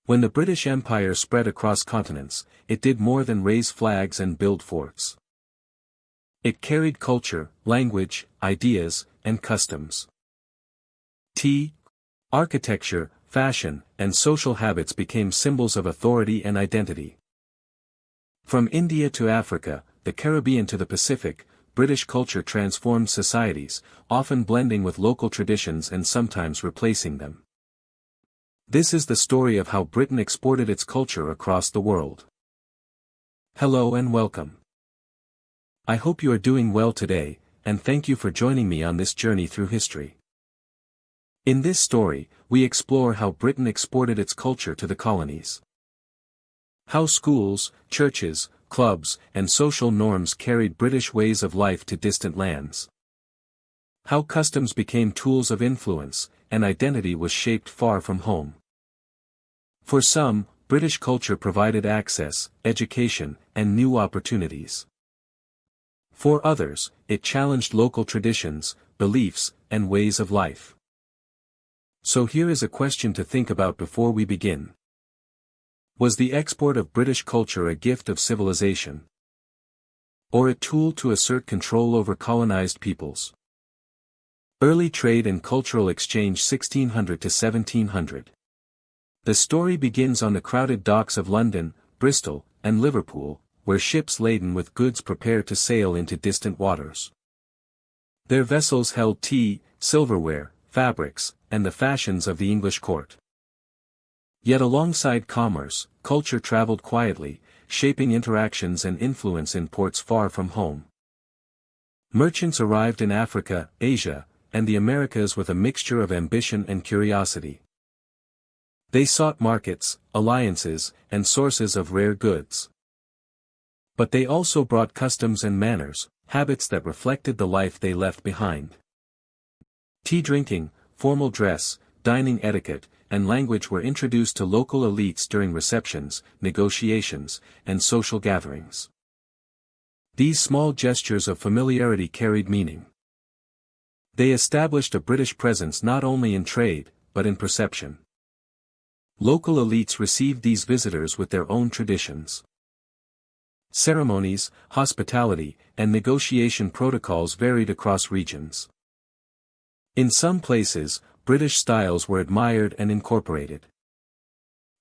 When the British Empire spread across continents, it did more than raise flags and build forts. It carried culture, language, ideas, and customs. Architecture, fashion, and social habits became symbols of authority and identity. From India to Africa, the Caribbean to the Pacific, British culture transformed societies, often blending with local traditions and sometimes replacing them. This is the story of how Britain exported its culture across the world. Hello and welcome. I hope you are doing well today, and thank you for joining me on this journey through history. In this story, we explore how Britain exported its culture to the colonies. How schools, churches, clubs, and social norms carried British ways of life to distant lands. How customs became tools of influence, and identity was shaped far from home. For some, British culture provided access, education, and new opportunities. For others, it challenged local traditions, beliefs, and ways of life. So here is a question to think about before we begin. Was the export of British culture a gift of civilization? Or a tool to assert control over colonized peoples? Early trade and cultural exchange 1600 to 1700. The story begins on the crowded docks of London, Bristol, and Liverpool, where ships laden with goods prepared to sail into distant waters. Their vessels held tea, silverware, fabrics, and the fashions of the English court. Yet alongside commerce, culture traveled quietly, shaping interactions and influence in ports far from home. Merchants arrived in Africa, Asia, and the Americas with a mixture of ambition and curiosity. They sought markets, alliances, and sources of rare goods. But they also brought customs and manners, habits that reflected the life they left behind. Tea drinking, formal dress, dining etiquette, and language were introduced to local elites during receptions, negotiations, and social gatherings. These small gestures of familiarity carried meaning. They established a British presence not only in trade, but in perception. Local elites received these visitors with their own traditions. Ceremonies, hospitality, and negotiation protocols varied across regions. In some places, British styles were admired and incorporated.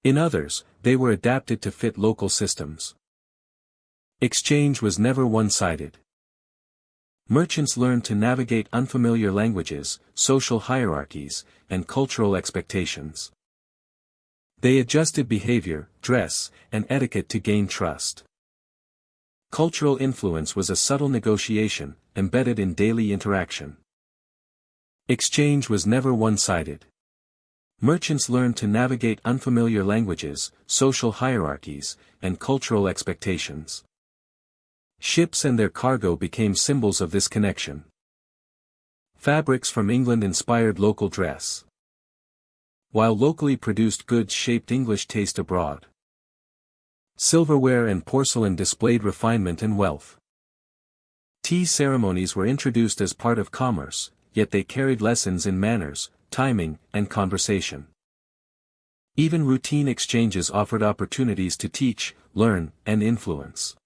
In others, they were adapted to fit local systems. Exchange was never one-sided. Merchants learned to navigate unfamiliar languages, social hierarchies, and cultural expectations. They adjusted behavior, dress, and etiquette to gain trust. Cultural influence was a subtle negotiation, embedded in daily interaction. Exchange was never one-sided. Merchants learned to navigate unfamiliar languages, social hierarchies, and cultural expectations. Ships and their cargo became symbols of this connection. Fabrics from England inspired local dress, while locally produced goods shaped English taste abroad. Silverware and porcelain displayed refinement and wealth. Tea ceremonies were introduced as part of commerce, yet they carried lessons in manners, timing, and conversation. Even routine exchanges offered opportunities to teach, learn, and influence.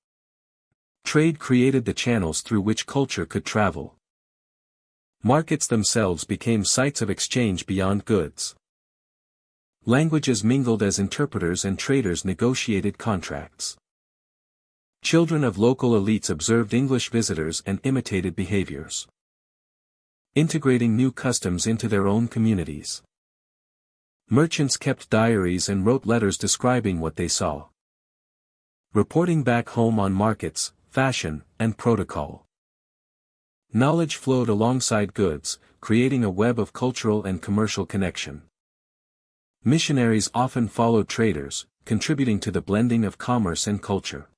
Trade created the channels through which culture could travel. Markets themselves became sites of exchange beyond goods. Languages mingled as interpreters and traders negotiated contracts. Children of local elites observed English visitors and imitated behaviors, integrating new customs into their own communities. Merchants kept diaries and wrote letters describing what they saw, reporting back home on markets, fashion, and protocol. Knowledge flowed alongside goods, creating a web of cultural and commercial connection. Missionaries often followed traders, contributing to the blending of commerce and culture.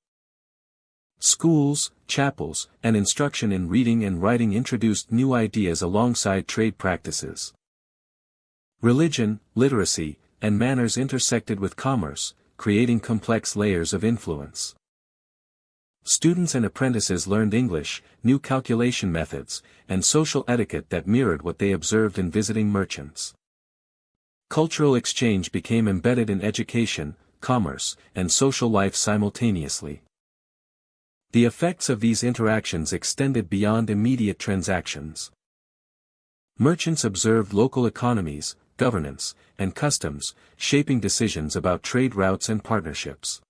Schools, chapels, and instruction in reading and writing introduced new ideas alongside trade practices. Religion, literacy, and manners intersected with commerce, creating complex layers of influence. Students and apprentices learned English, new calculation methods, and social etiquette that mirrored what they observed in visiting merchants. Cultural exchange became embedded in education, commerce, and social life simultaneously. The effects of these interactions extended beyond immediate transactions. Merchants observed local economies, governance, and customs, shaping decisions about trade routes and partnerships.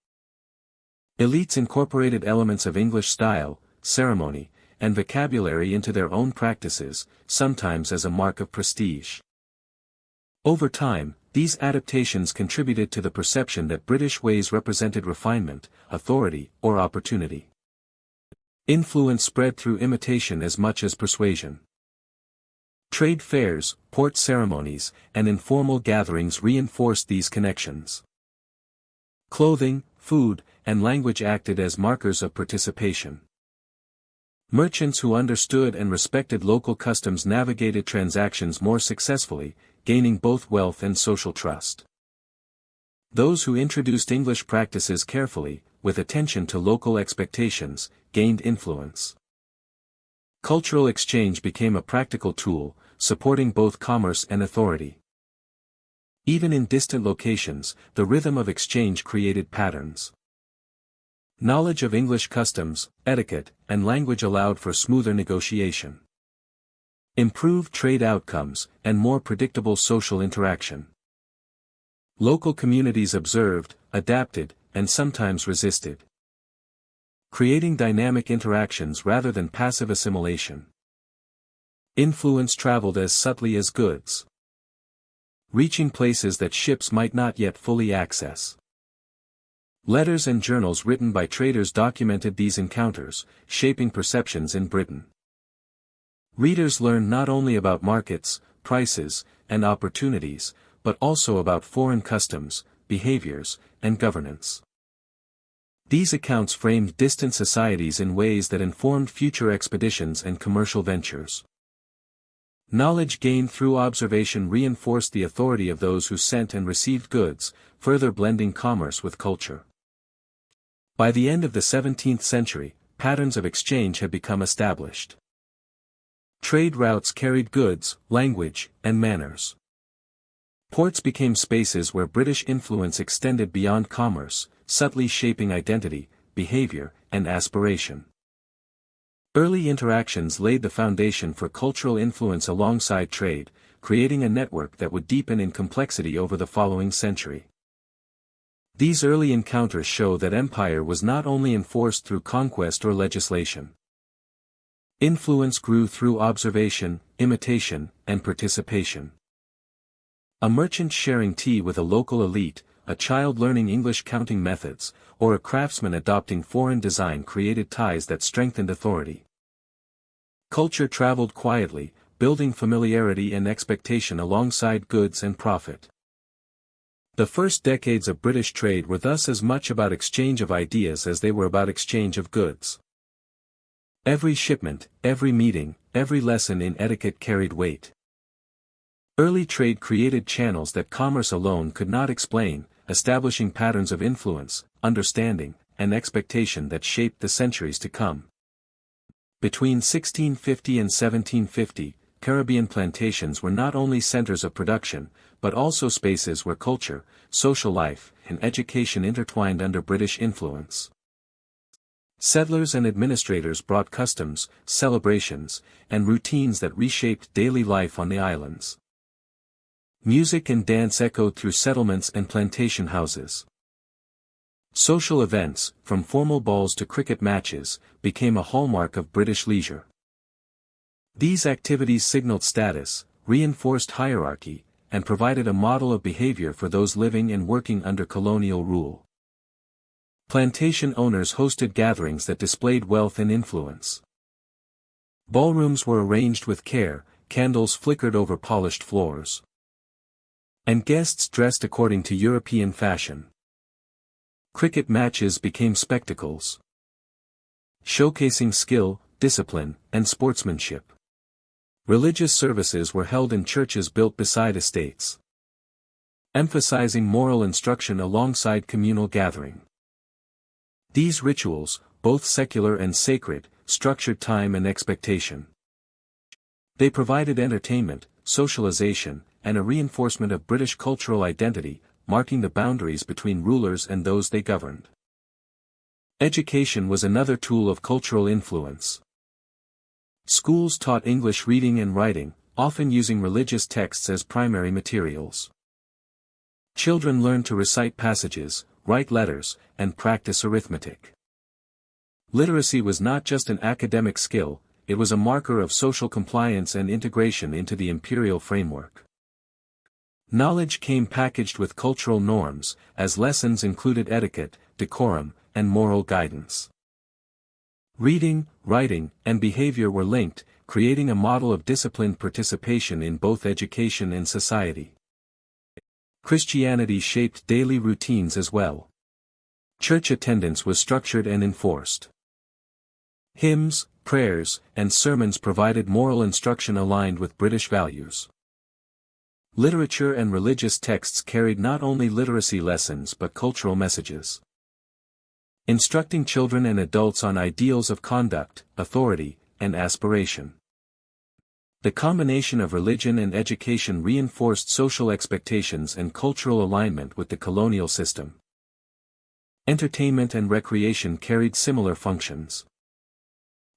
Elites incorporated elements of English style, ceremony, and vocabulary into their own practices, sometimes as a mark of prestige. Over time, these adaptations contributed to the perception that British ways represented refinement, authority, or opportunity. Influence spread through imitation as much as persuasion. Trade fairs, port ceremonies, and informal gatherings reinforced these connections. Clothing, food, and language acted as markers of participation. Merchants who understood and respected local customs navigated transactions more successfully, gaining both wealth and social trust. Those who introduced English practices carefully, with attention to local expectations, gained influence. Cultural exchange became a practical tool, supporting both commerce and authority. Even in distant locations, the rhythm of exchange created patterns. Knowledge of English customs, etiquette, and language allowed for smoother negotiation. Improved trade outcomes, and more predictable social interaction. Local communities observed, adapted, and sometimes resisted. Creating dynamic interactions rather than passive assimilation. Influence traveled as subtly as goods, reaching places that ships might not yet fully access. Letters and journals written by traders documented these encounters, shaping perceptions in Britain. Readers learned not only about markets, prices, and opportunities, but also about foreign customs, behaviors, and governance. These accounts framed distant societies in ways that informed future expeditions and commercial ventures. Knowledge gained through observation reinforced the authority of those who sent and received goods, further blending commerce with culture. By the end of the 17th century, patterns of exchange had become established. Trade routes carried goods, language, and manners. Ports became spaces where British influence extended beyond commerce, subtly shaping identity, behavior, and aspiration. Early interactions laid the foundation for cultural influence alongside trade, creating a network that would deepen in complexity over the following century. These early encounters show that empire was not only enforced through conquest or legislation. Influence grew through observation, imitation, and participation. A merchant sharing tea with a local elite, a child learning English counting methods, or a craftsman adopting foreign design created ties that strengthened authority. Culture traveled quietly, building familiarity and expectation alongside goods and profit. The first decades of British trade were thus as much about exchange of ideas as they were about exchange of goods. Every shipment, every meeting, every lesson in etiquette carried weight. Early trade created channels that commerce alone could not explain, establishing patterns of influence, understanding, and expectation that shaped the centuries to come. Between 1650 and 1750, Caribbean plantations were not only centers of production, but also spaces where culture, social life, and education intertwined under British influence. Settlers and administrators brought customs, celebrations, and routines that reshaped daily life on the islands. Music and dance echoed through settlements and plantation houses. Social events, from formal balls to cricket matches, became a hallmark of British leisure. These activities signaled status, reinforced hierarchy, and provided a model of behavior for those living and working under colonial rule. Plantation owners hosted gatherings that displayed wealth and influence. Ballrooms were arranged with care, candles flickered over polished floors. And guests dressed according to European fashion. Cricket matches became spectacles, showcasing skill, discipline, and sportsmanship. Religious services were held in churches built beside estates, emphasizing moral instruction alongside communal gathering. These rituals, both secular and sacred, structured time and expectation. They provided entertainment, socialization, and a reinforcement of British cultural identity, marking the boundaries between rulers and those they governed. Education was another tool of cultural influence. Schools taught English reading and writing, often using religious texts as primary materials. Children learned to recite passages, write letters, and practice arithmetic. Literacy was not just an academic skill, it was a marker of social compliance and integration into the imperial framework. Knowledge came packaged with cultural norms, as lessons included etiquette, decorum, and moral guidance. Reading, writing, and behavior were linked, creating a model of disciplined participation in both education and society. Christianity shaped daily routines as well. Church attendance was structured and enforced. Hymns, prayers, and sermons provided moral instruction aligned with British values. Literature and religious texts carried not only literacy lessons but cultural messages. Instructing children and adults on ideals of conduct, authority, and aspiration. The combination of religion and education reinforced social expectations and cultural alignment with the colonial system. Entertainment and recreation carried similar functions.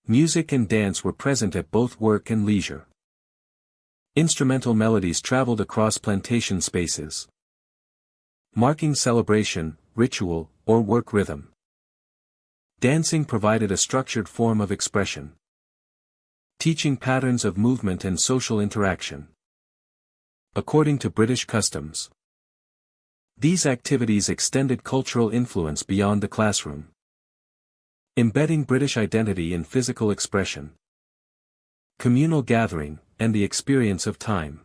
Music and dance were present at both work and leisure. Instrumental melodies traveled across plantation spaces, marking celebration, ritual, or work rhythm. Dancing provided a structured form of expression, teaching patterns of movement and social interaction. According to British customs, these activities extended cultural influence beyond the classroom, embedding British identity in physical expression, communal gathering, and the experience of time.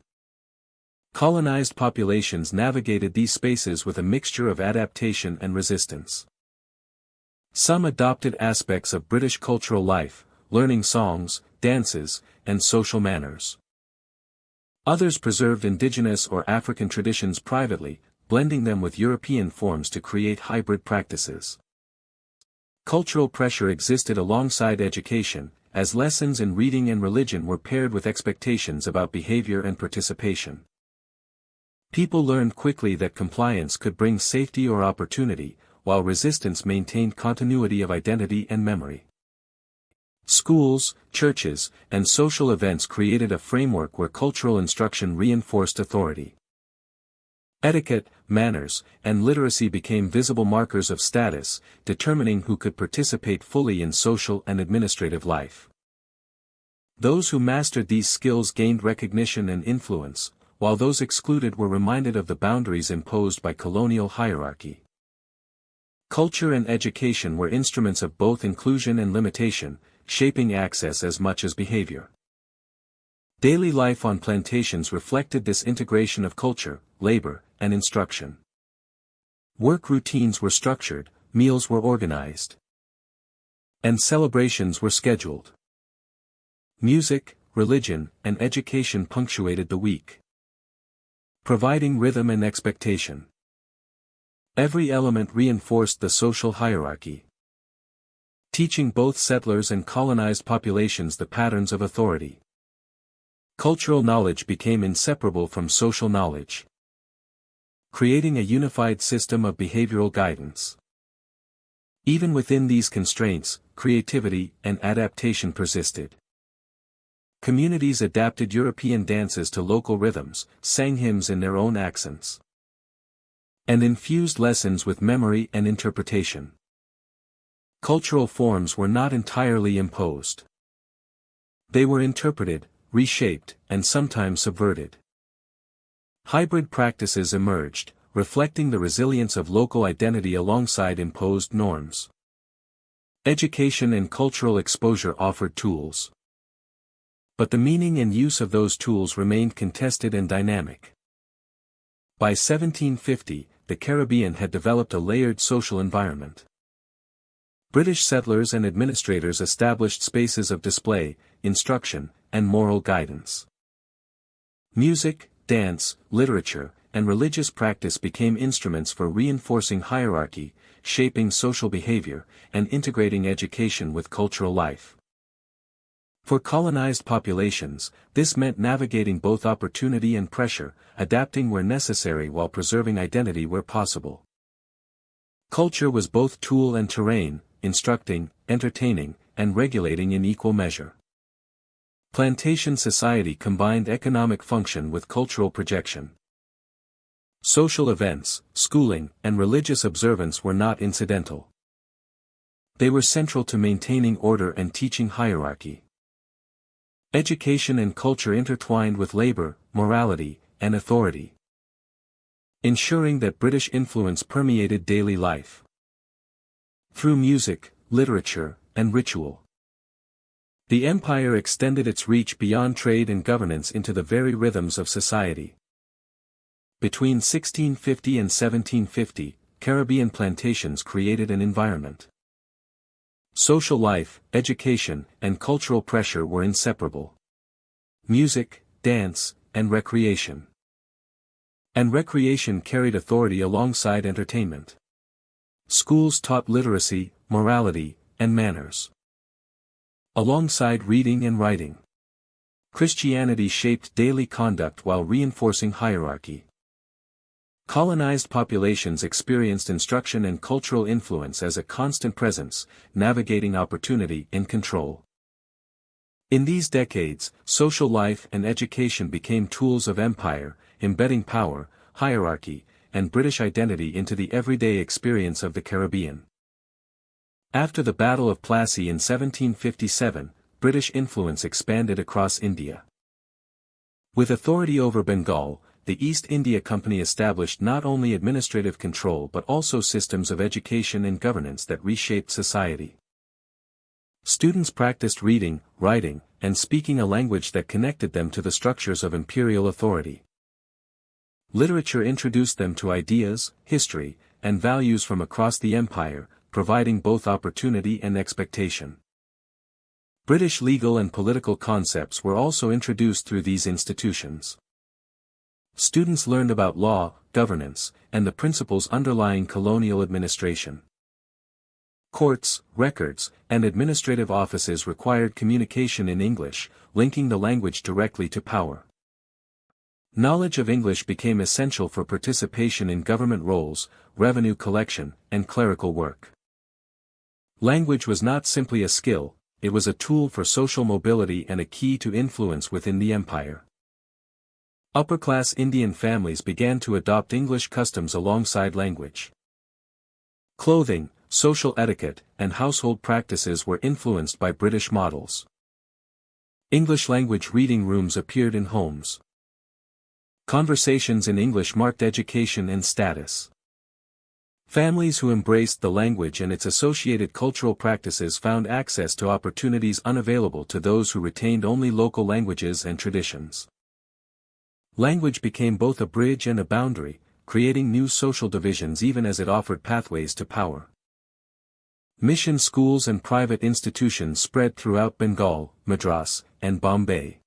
Colonized populations navigated these spaces with a mixture of adaptation and resistance. Some adopted aspects of British cultural life, learning songs, dances, and social manners. Others preserved indigenous or African traditions privately, blending them with European forms to create hybrid practices. Cultural pressure existed alongside education, as lessons in reading and religion were paired with expectations about behavior and participation. People learned quickly that compliance could bring safety or opportunity, while resistance maintained continuity of identity and memory. Schools, churches, and social events created a framework where cultural instruction reinforced authority. Etiquette, manners, and literacy became visible markers of status, determining who could participate fully in social and administrative life. Those who mastered these skills gained recognition and influence, while those excluded were reminded of the boundaries imposed by colonial hierarchy. Culture and education were instruments of both inclusion and limitation, shaping access as much as behavior. Daily life on plantations reflected this integration of culture, labor, and instruction. Work routines were structured, meals were organized, and celebrations were scheduled. Music, religion, and education punctuated the week, providing rhythm and expectation. Every element reinforced the social hierarchy, teaching both settlers and colonized populations the patterns of authority. Cultural knowledge became inseparable from social knowledge, creating a unified system of behavioral guidance. Even within these constraints, creativity and adaptation persisted. Communities adapted European dances to local rhythms, sang hymns in their own accents, and infused lessons with memory and interpretation. Cultural forms were not entirely imposed. They were interpreted, reshaped, and sometimes subverted. Hybrid practices emerged, reflecting the resilience of local identity alongside imposed norms. Education and cultural exposure offered tools, but the meaning and use of those tools remained contested and dynamic. By 1750, the Caribbean had developed a layered social environment. British settlers and administrators established spaces of display, instruction, and moral guidance. Music, dance, literature, and religious practice became instruments for reinforcing hierarchy, shaping social behavior, and integrating education with cultural life. For colonized populations, this meant navigating both opportunity and pressure, adapting where necessary while preserving identity where possible. Culture was both tool and terrain, instructing, entertaining, and regulating in equal measure. Plantation society combined economic function with cultural projection. Social events, schooling, and religious observance were not incidental. They were central to maintaining order and teaching hierarchy. Education and culture intertwined with labor, morality, and authority, ensuring that British influence permeated daily life. Through music, literature, and ritual, the empire extended its reach beyond trade and governance into the very rhythms of society. Between 1650 and 1750, Caribbean plantations created an environment. Social life, education, and cultural pressure were inseparable. Music, dance, and recreation. And recreation carried authority alongside entertainment. Schools taught literacy, morality, and manners, alongside reading and writing. Christianity shaped daily conduct while reinforcing hierarchy. Colonized populations experienced instruction and cultural influence as a constant presence, navigating opportunity and control. In these decades, social life and education became tools of empire, embedding power, hierarchy, and British identity into the everyday experience of the Caribbean. After the Battle of Plassey in 1757, British influence expanded across India. With authority over Bengal, the East India Company established not only administrative control but also systems of education and governance that reshaped society. Students practiced reading, writing, and speaking a language that connected them to the structures of imperial authority. Literature introduced them to ideas, history, and values from across the empire, providing both opportunity and expectation. British legal and political concepts were also introduced through these institutions. Students learned about law, governance, and the principles underlying colonial administration. Courts, records, and administrative offices required communication in English, linking the language directly to power. Knowledge of English became essential for participation in government roles, revenue collection, and clerical work. Language was not simply a skill, it was a tool for social mobility and a key to influence within the empire. Upper-class Indian families began to adopt English customs alongside language. Clothing, social etiquette, and household practices were influenced by British models. English-language reading rooms appeared in homes. Conversations in English marked education and status. Families who embraced the language and its associated cultural practices found access to opportunities unavailable to those who retained only local languages and traditions. Language became both a bridge and a boundary, creating new social divisions even as it offered pathways to power. Mission schools and private institutions spread throughout Bengal, Madras, and Bombay.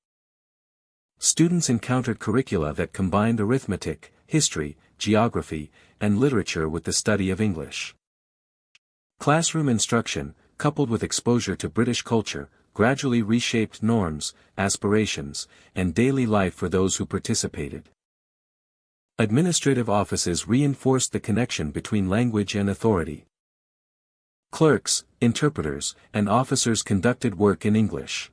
Students encountered curricula that combined arithmetic, history, geography, and literature with the study of English. Classroom instruction, coupled with exposure to British culture, gradually reshaped norms, aspirations, and daily life for those who participated. Administrative offices reinforced the connection between language and authority. Clerks, interpreters, and officers conducted work in English.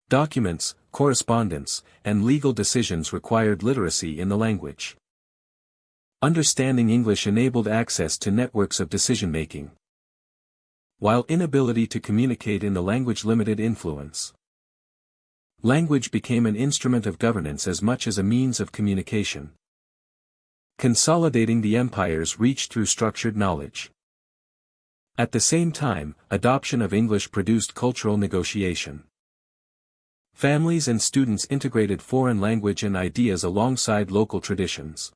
Documents, correspondence, and legal decisions required literacy in the language. Understanding English enabled access to networks of decision-making, while inability to communicate in the language limited influence. Language became an instrument of governance as much as a means of communication. Consolidating the empire's reach through structured knowledge. At the same time, adoption of English produced cultural negotiation. Families and students integrated foreign language and ideas alongside local traditions.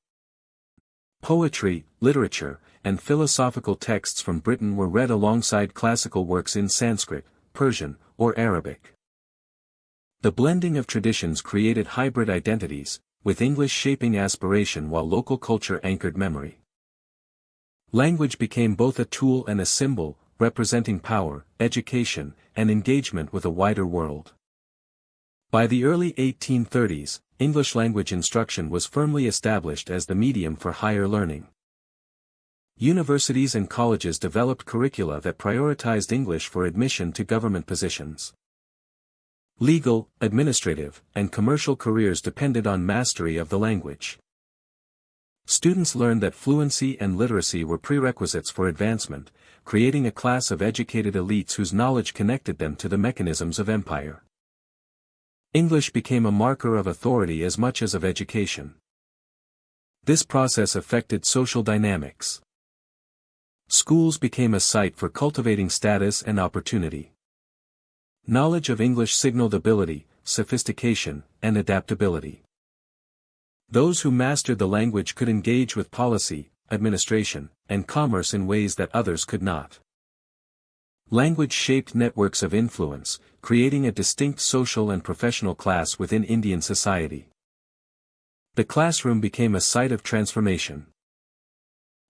Poetry, literature, and philosophical texts from Britain were read alongside classical works in Sanskrit, Persian, or Arabic. The blending of traditions created hybrid identities, with English shaping aspiration while local culture anchored memory. Language became both a tool and a symbol, representing power, education, and engagement with a wider world. By the early 1830s, English language instruction was firmly established as the medium for higher learning. Universities and colleges developed curricula that prioritized English for admission to government positions. Legal, administrative, and commercial careers depended on mastery of the language. Students learned that fluency and literacy were prerequisites for advancement, creating a class of educated elites whose knowledge connected them to the mechanisms of empire. English became a marker of authority as much as of education. This process affected social dynamics. Schools became a site for cultivating status and opportunity. Knowledge of English signaled ability, sophistication, and adaptability. Those who mastered the language could engage with policy, administration, and commerce in ways that others could not. Language shaped networks of influence, creating a distinct social and professional class within Indian society. The classroom became a site of transformation.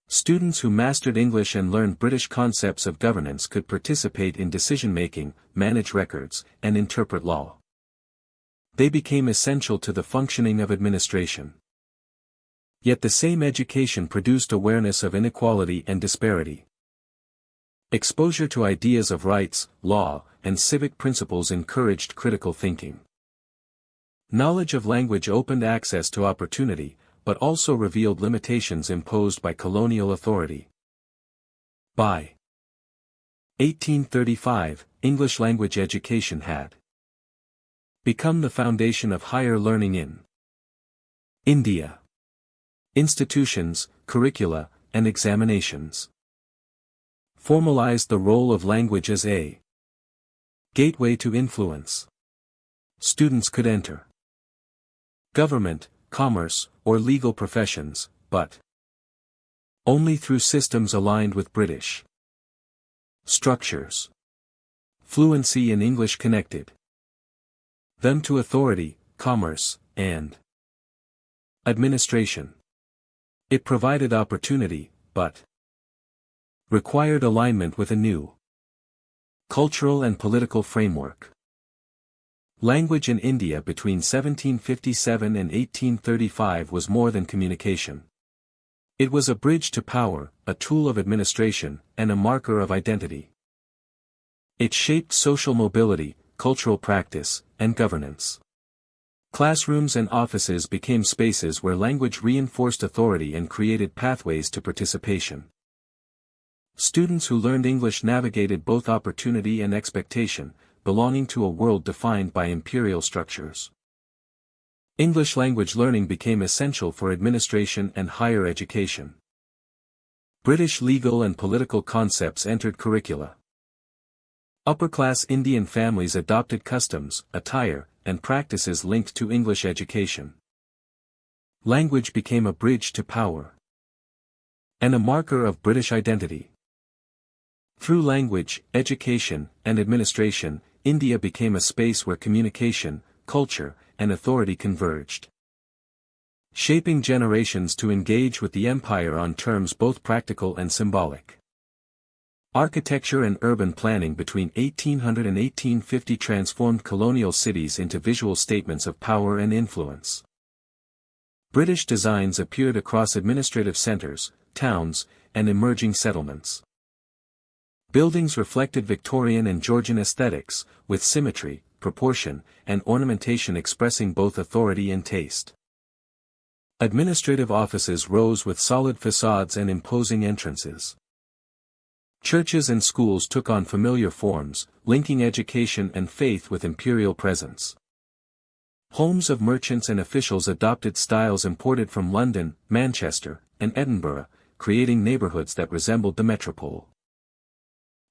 Students who mastered English and learned British concepts of governance could participate in decision-making, manage records, and interpret law. They became essential to the functioning of administration. Yet the same education produced awareness of inequality and disparity. Exposure to ideas of rights, law, and civic principles encouraged critical thinking. Knowledge of language opened access to opportunity, but also revealed limitations imposed by colonial authority. By 1835, English language education had become the foundation of higher learning in India. Institutions, curricula, and examinations formalized the role of language as a gateway to influence. Students could enter government, commerce, or legal professions, but only through systems aligned with British structures. Fluency in English connected them to authority, commerce, and administration. It provided opportunity, but required alignment with a new cultural and political framework. Language in India between 1757 and 1835 was more than communication. It was a bridge to power, a tool of administration, and a marker of identity. It shaped social mobility, cultural practice, and governance. Classrooms and offices became spaces where language reinforced authority and created pathways to participation. Students who learned English navigated both opportunity and expectation, belonging to a world defined by imperial structures. English language learning became essential for administration and higher education. British legal and political concepts entered curricula. Upper-class Indian families adopted customs, attire, and practices linked to English education. Language became a bridge to power and a marker of British identity. Through language, education, and administration, India became a space where communication, culture, and authority converged, shaping generations to engage with the empire on terms both practical and symbolic. Architecture and urban planning between 1800 and 1850 transformed colonial cities into visual statements of power and influence. British designs appeared across administrative centers, towns, and emerging settlements. Buildings reflected Victorian and Georgian aesthetics, with symmetry, proportion, and ornamentation expressing both authority and taste. Administrative offices rose with solid facades and imposing entrances. Churches and schools took on familiar forms, linking education and faith with imperial presence. Homes of merchants and officials adopted styles imported from London, Manchester, and Edinburgh, creating neighborhoods that resembled the metropole.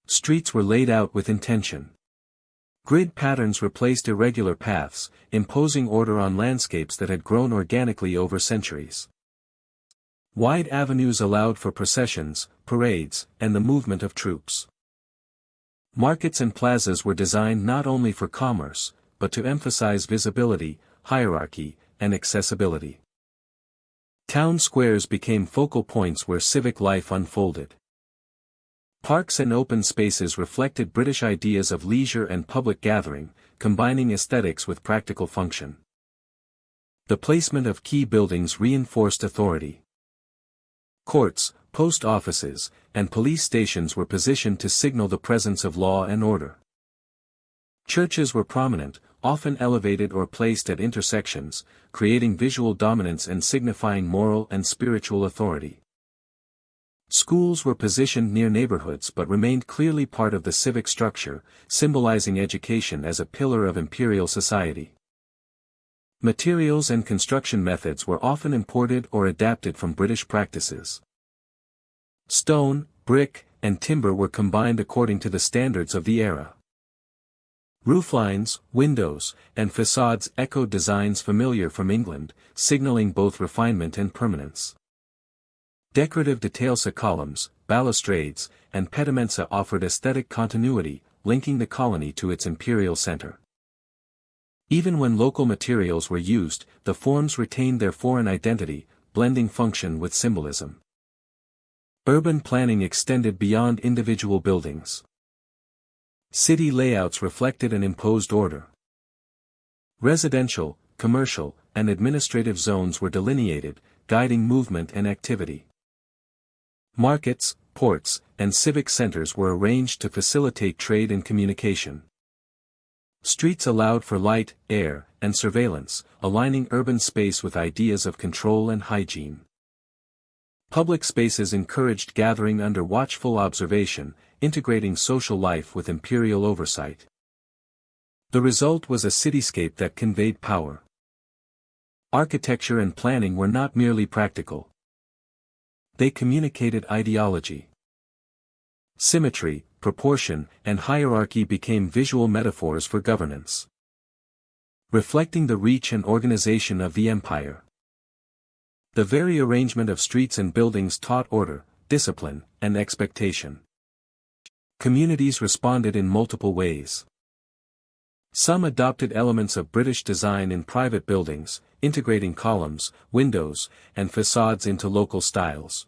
Streets were laid out with intention. Grid patterns replaced irregular paths, imposing order on landscapes that had grown organically over centuries. Wide avenues allowed for processions, parades, and the movement of troops. Markets and plazas were designed not only for commerce, but to emphasize visibility, hierarchy, and accessibility. Town squares became focal points where civic life unfolded. Parks and open spaces reflected British ideas of leisure and public gathering, combining aesthetics with practical function. The placement of key buildings reinforced authority. Courts, post offices, and police stations were positioned to signal the presence of law and order. Churches were prominent, often elevated or placed at intersections, creating visual dominance and signifying moral and spiritual authority. Schools were positioned near neighborhoods but remained clearly part of the civic structure, symbolizing education as a pillar of imperial society. Materials and construction methods were often imported or adapted from British practices. Stone, brick, and timber were combined according to the standards of the era. Rooflines, windows, and facades echoed designs familiar from England, signaling both refinement and permanence. Decorative details, columns, balustrades, and pedimenta offered aesthetic continuity, linking the colony to its imperial center. Even when local materials were used, the forms retained their foreign identity, blending function with symbolism. Urban planning extended beyond individual buildings. City layouts reflected an imposed order. Residential, commercial, and administrative zones were delineated, guiding movement and activity. Markets, ports, and civic centers were arranged to facilitate trade and communication. Streets allowed for light, air, and surveillance, aligning urban space with ideas of control and hygiene. Public spaces encouraged gathering under watchful observation, integrating social life with imperial oversight. The result was a cityscape that conveyed power. Architecture and planning were not merely practical. They communicated ideology. Symmetry, proportion, and hierarchy became visual metaphors for governance, reflecting the reach and organization of the empire. The very arrangement of streets and buildings taught order, discipline, and expectation. Communities responded in multiple ways. Some adopted elements of British design in private buildings, integrating columns, windows, and facades into local styles.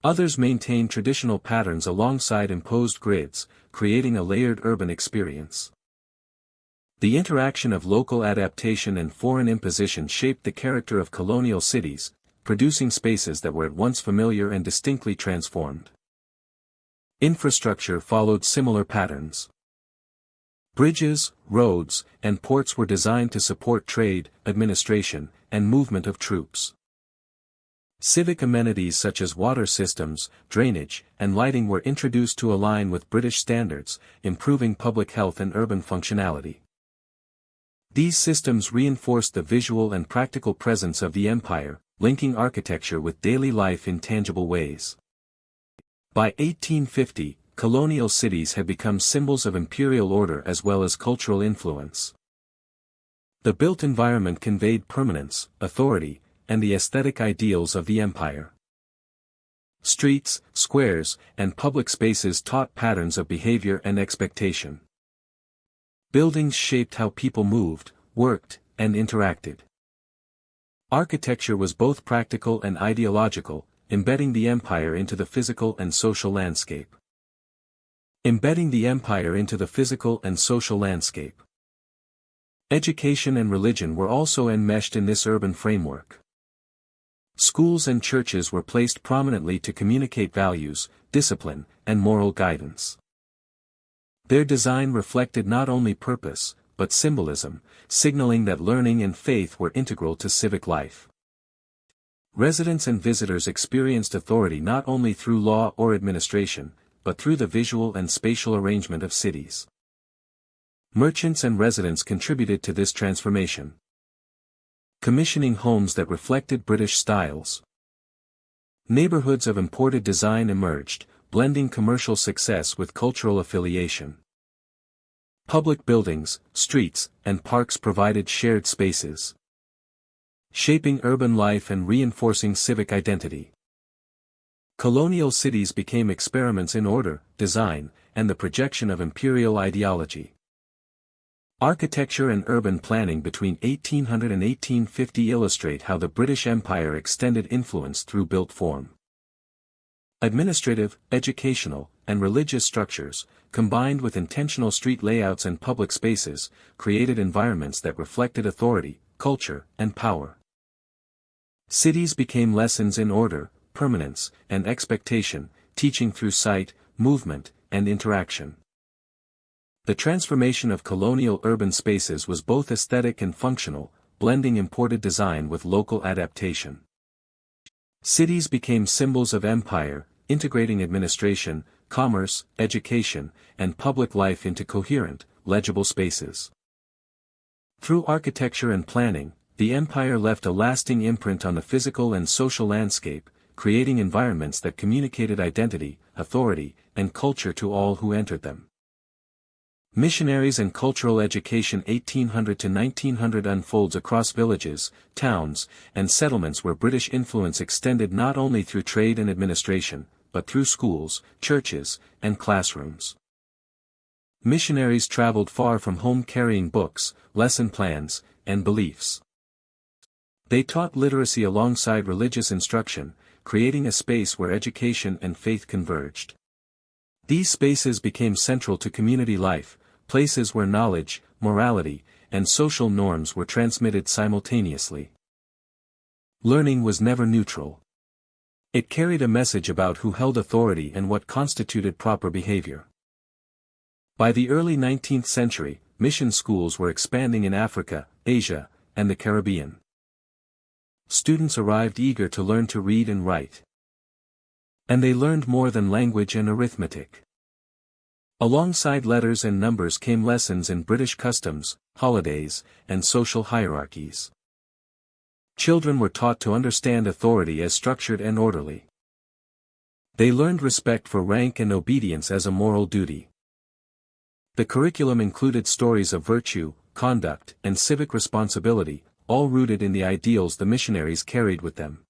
Others maintained traditional patterns alongside imposed grids, creating a layered urban experience. The interaction of local adaptation and foreign imposition shaped the character of colonial cities, producing spaces that were at once familiar and distinctly transformed. Infrastructure followed similar patterns. Bridges, roads, and ports were designed to support trade, administration, and movement of troops. Civic amenities such as water systems, drainage, and lighting were introduced to align with British standards, improving public health and urban functionality. These systems reinforced the visual and practical presence of the empire, linking architecture with daily life in tangible ways. By 1850, colonial cities had become symbols of imperial order as well as cultural influence. The built environment conveyed permanence, authority, and the aesthetic ideals of the empire. Streets, squares, and public spaces taught patterns of behavior and expectation. Buildings shaped how people moved, worked, and interacted. Architecture was both practical and ideological, embedding the empire into the physical and social landscape. Embedding the empire into the physical and social landscape. Education and religion were also enmeshed in this urban framework. Schools and churches were placed prominently to communicate values, discipline, and moral guidance. Their design reflected not only purpose, but symbolism, signaling that learning and faith were integral to civic life. Residents and visitors experienced authority not only through law or administration, but through the visual and spatial arrangement of cities. Merchants and residents contributed to this transformation, commissioning homes that reflected British styles. Neighborhoods of imported design emerged, blending commercial success with cultural affiliation. Public buildings, streets, and parks provided shared spaces, shaping urban life and reinforcing civic identity. Colonial cities became experiments in order, design, and the projection of imperial ideology. Architecture and urban planning between 1800 and 1850 illustrate how the British Empire extended influence through built form. Administrative, educational, and religious structures, combined with intentional street layouts and public spaces, created environments that reflected authority, culture, and power. Cities became lessons in order, permanence, and expectation, teaching through sight, movement, and interaction. The transformation of colonial urban spaces was both aesthetic and functional, blending imported design with local adaptation. Cities became symbols of empire, integrating administration, commerce, education, and public life into coherent, legible spaces. Through architecture and planning, the empire left a lasting imprint on the physical and social landscape, creating environments that communicated identity, authority, and culture to all who entered them. Missionaries and cultural education 1800 to 1900 unfolds across villages, towns, and settlements where British influence extended not only through trade and administration, but through schools, churches, and classrooms. Missionaries traveled far from home carrying books, lesson plans, and beliefs. They taught literacy alongside religious instruction, creating a space where education and faith converged. These spaces became central to community life, places where knowledge, morality, and social norms were transmitted simultaneously. Learning was never neutral. It carried a message about who held authority and what constituted proper behavior. By the early 19th century, mission schools were expanding in Africa, Asia, and the Caribbean. Students arrived eager to learn to read and write. And they learned more than language and arithmetic. Alongside letters and numbers came lessons in British customs, holidays, and social hierarchies. Children were taught to understand authority as structured and orderly. They learned respect for rank and obedience as a moral duty. The curriculum included stories of virtue, conduct, and civic responsibility, all rooted in the ideals the missionaries carried with them.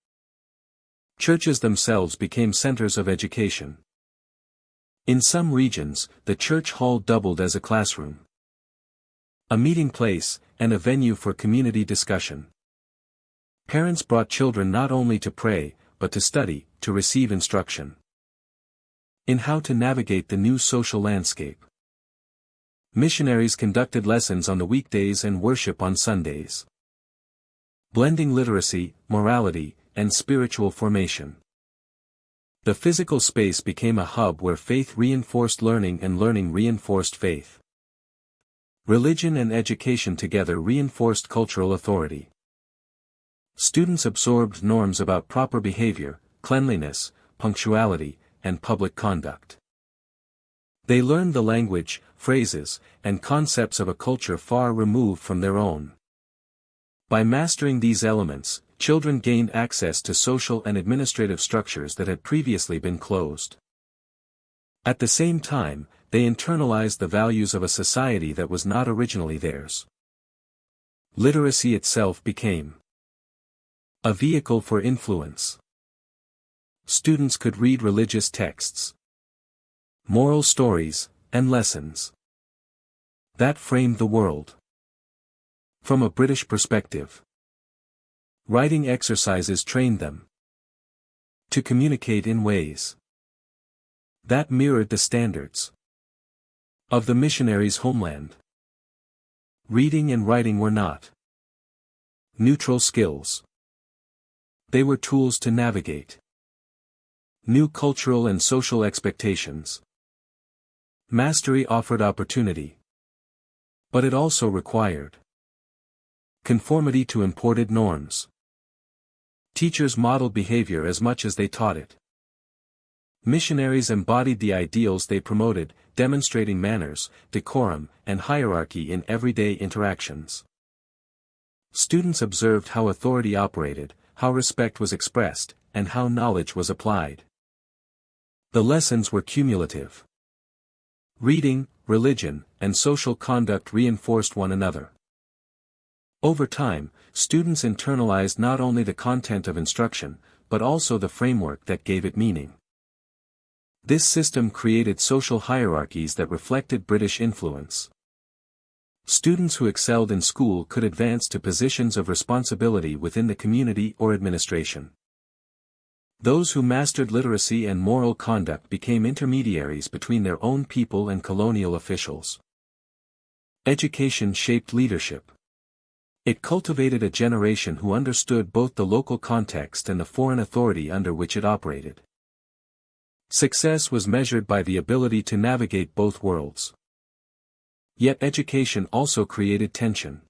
Churches themselves became centers of education. In some regions, the church hall doubled as a classroom, a meeting place, and a venue for community discussion. Parents brought children not only to pray, but to study, to receive instruction in how to navigate the new social landscape. Missionaries conducted lessons on the weekdays and worship on Sundays, blending literacy, morality, and spiritual formation. The physical space became a hub where faith reinforced learning and learning reinforced faith. Religion and education together reinforced cultural authority. Students absorbed norms about proper behavior, cleanliness, punctuality, and public conduct. They learned the language, phrases, and concepts of a culture far removed from their own. By mastering these elements, children gained access to social and administrative structures that had previously been closed. At the same time, they internalized the values of a society that was not originally theirs. Literacy itself became a vehicle for influence. Students could read religious texts, moral stories, and lessons that framed the world from a British perspective. Writing exercises trained them to communicate in ways that mirrored the standards of the missionaries' homeland. Reading and writing were not neutral skills. They were tools to navigate new cultural and social expectations. Mastery offered opportunity, but it also required conformity to imported norms. Teachers modeled behavior as much as they taught it. Missionaries embodied the ideals they promoted, demonstrating manners, decorum, and hierarchy in everyday interactions. Students observed how authority operated, how respect was expressed, and how knowledge was applied. The lessons were cumulative. Reading, religion, and social conduct reinforced one another. Over time, students internalized not only the content of instruction, but also the framework that gave it meaning. This system created social hierarchies that reflected British influence. Students who excelled in school could advance to positions of responsibility within the community or administration. Those who mastered literacy and moral conduct became intermediaries between their own people and colonial officials. Education shaped leadership. It cultivated a generation who understood both the local context and the foreign authority under which it operated. Success was measured by the ability to navigate both worlds. Yet education also created tension.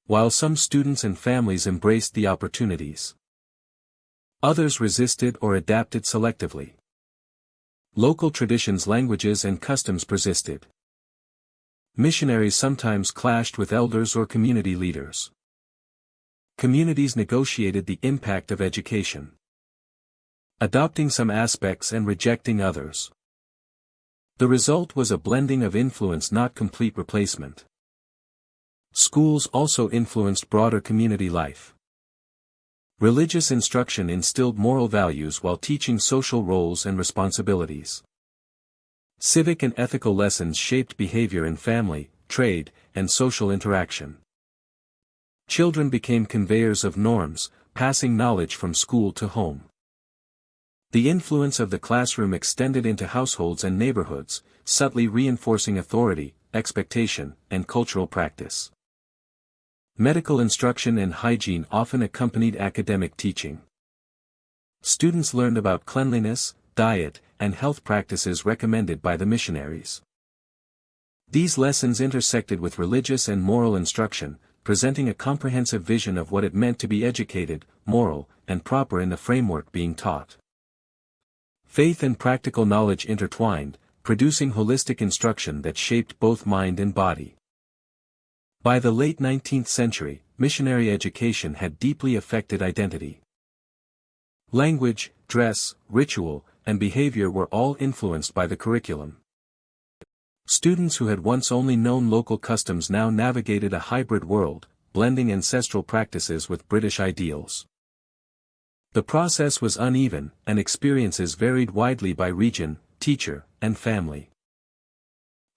While some students and families embraced the opportunities, others resisted or adapted selectively. Local traditions, languages, and customs persisted. Missionaries sometimes clashed with elders or community leaders. Communities negotiated the impact of education, adopting some aspects and rejecting others. The result was a blending of influence, not complete replacement. Schools also influenced broader community life. Religious instruction instilled moral values while teaching social roles and responsibilities. Civic and ethical lessons shaped behavior in family, trade, and social interaction. Children became conveyors of norms, passing knowledge from school to home. The influence of the classroom extended into households and neighborhoods, subtly reinforcing authority, expectation, and cultural practice. Medical instruction and hygiene often accompanied academic teaching. Students learned about cleanliness, diet, and health practices recommended by the missionaries. These lessons intersected with religious and moral instruction, presenting a comprehensive vision of what it meant to be educated, moral, and proper in the framework being taught. Faith and practical knowledge intertwined, producing holistic instruction that shaped both mind and body. By the late 19th century, missionary education had deeply affected identity. Language, dress, ritual, and behavior were all influenced by the curriculum. Students who had once only known local customs now navigated a hybrid world, blending ancestral practices with British ideals. The process was uneven, and experiences varied widely by region, teacher, and family.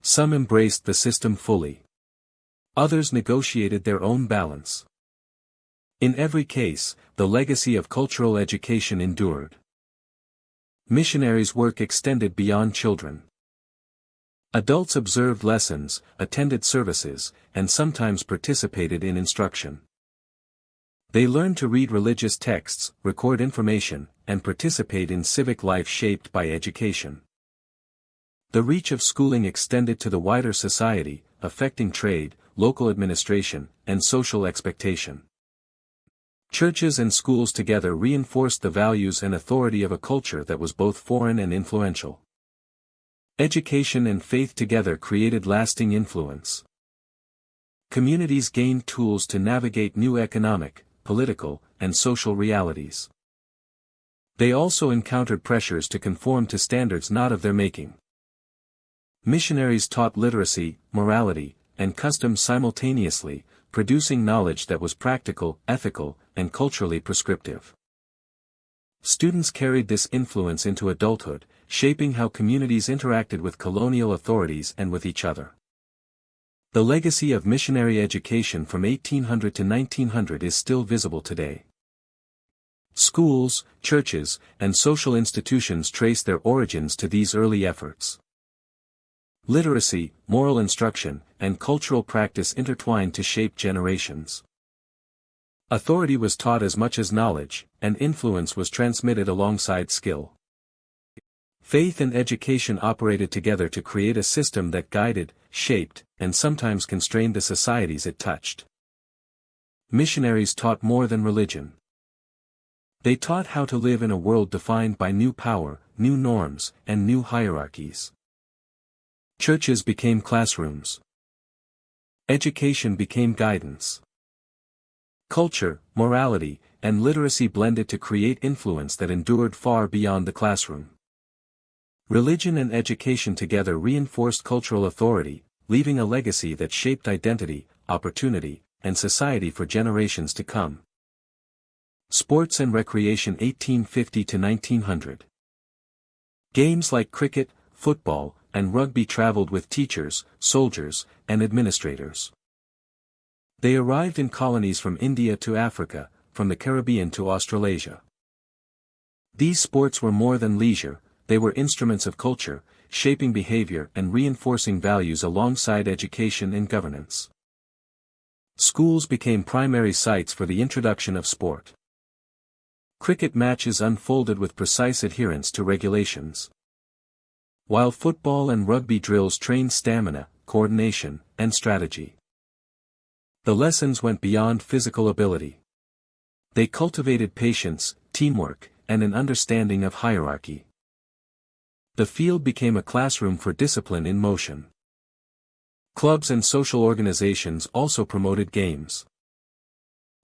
Some embraced the system fully. Others negotiated their own balance. In every case, the legacy of cultural education endured. Missionaries' work extended beyond children. Adults observed lessons, attended services, and sometimes participated in instruction. They learned to read religious texts, record information, and participate in civic life shaped by education. The reach of schooling extended to the wider society, affecting trade, local administration, and social expectation. Churches and schools together reinforced the values and authority of a culture that was both foreign and influential. Education and faith together created lasting influence. Communities gained tools to navigate new economic, political, and social realities. They also encountered pressures to conform to standards not of their making. Missionaries taught literacy, morality, and customs simultaneously, producing knowledge that was practical, ethical, and culturally prescriptive. Students carried this influence into adulthood, shaping how communities interacted with colonial authorities and with each other. The legacy of missionary education from 1800 to 1900 is still visible today. Schools, churches, and social institutions trace their origins to these early efforts. Literacy, moral instruction, and cultural practice intertwined to shape generations. Authority was taught as much as knowledge, and influence was transmitted alongside skill. Faith and education operated together to create a system that guided, shaped, and sometimes constrained the societies it touched. Missionaries taught more than religion. They taught how to live in a world defined by new power, new norms, and new hierarchies. Churches became classrooms. Education became guidance. Culture, morality, and literacy blended to create influence that endured far beyond the classroom. Religion and education together reinforced cultural authority, leaving a legacy that shaped identity, opportunity, and society for generations to come. Sports and recreation 1850 to 1900. Games like cricket, football, and rugby traveled with teachers, soldiers, and administrators. They arrived in colonies from India to Africa, from the Caribbean to Australasia. These sports were more than leisure, they were instruments of culture, shaping behavior and reinforcing values alongside education and governance. Schools became primary sites for the introduction of sport. Cricket matches unfolded with precise adherence to regulations, while football and rugby drills trained stamina, coordination, and strategy. The lessons went beyond physical ability. They cultivated patience, teamwork, and an understanding of hierarchy. The field became a classroom for discipline in motion. Clubs and social organizations also promoted games.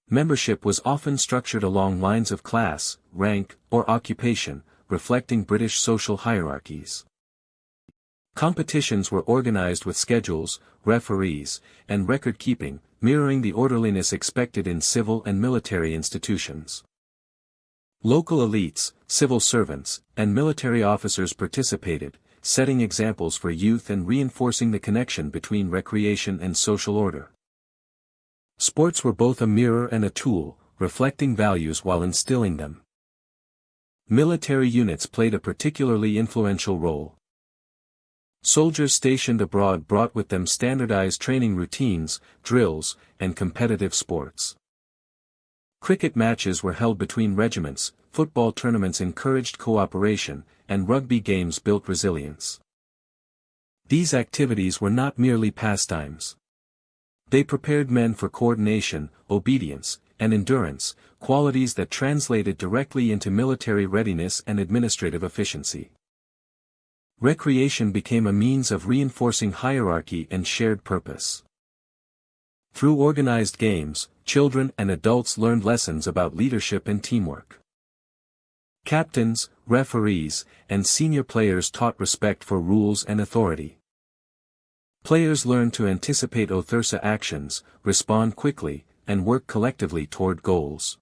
Membership was often structured along lines of class, rank, or occupation, reflecting British social hierarchies. Competitions were organized with schedules, referees, and record-keeping, mirroring the orderliness expected in civil and military institutions. Local elites, civil servants, and military officers participated, setting examples for youth and reinforcing the connection between recreation and social order. Sports were both a mirror and a tool, reflecting values while instilling them. Military units played a particularly influential role. Soldiers stationed abroad brought with them standardized training routines, drills, and competitive sports. Cricket matches were held between regiments, football tournaments encouraged cooperation, and rugby games built resilience. These activities were not merely pastimes. They prepared men for coordination, obedience, and endurance, qualities that translated directly into military readiness and administrative efficiency. Recreation became a means of reinforcing hierarchy and shared purpose. Through organized games, children and adults learned lessons about leadership and teamwork. Captains, referees, and senior players taught respect for rules and authority. Players learned to anticipate adverse actions, respond quickly, and work collectively toward goals.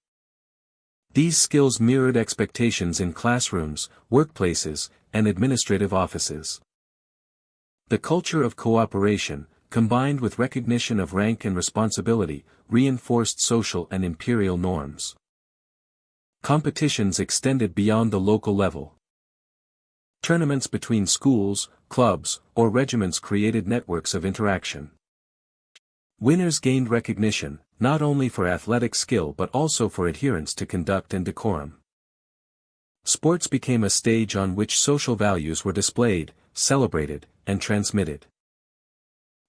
These skills mirrored expectations in classrooms, workplaces, and administrative offices. The culture of cooperation, combined with recognition of rank and responsibility, reinforced social and imperial norms. Competitions extended beyond the local level. Tournaments between schools, clubs, or regiments created networks of interaction. Winners gained recognition, not only for athletic skill but also for adherence to conduct and decorum. Sports became a stage on which social values were displayed, celebrated, and transmitted.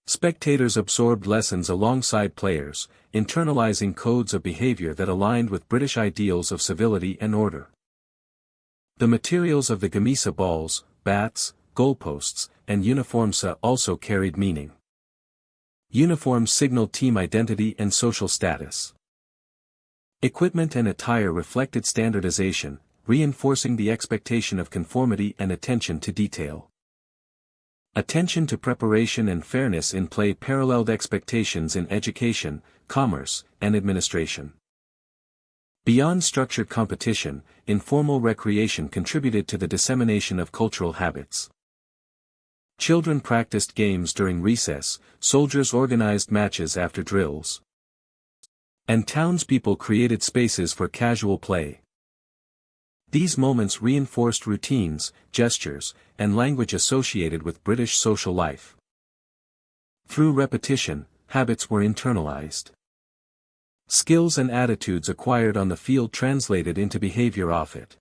Spectators absorbed lessons alongside players, internalizing codes of behavior that aligned with British ideals of civility and order. The materials of the gamisa balls, bats, goalposts, and uniforms also carried meaning. Uniforms signaled team identity and social status. Equipment and attire reflected standardization, reinforcing the expectation of conformity and attention to detail. Attention to preparation and fairness in play paralleled expectations in education, commerce, and administration. Beyond structured competition, informal recreation contributed to the dissemination of cultural habits. Children practiced games during recess, soldiers organized matches after drills, and townspeople created spaces for casual play. These moments reinforced routines, gestures, and language associated with British social life. Through repetition, habits were internalized. Skills and attitudes acquired on the field translated into behavior off it,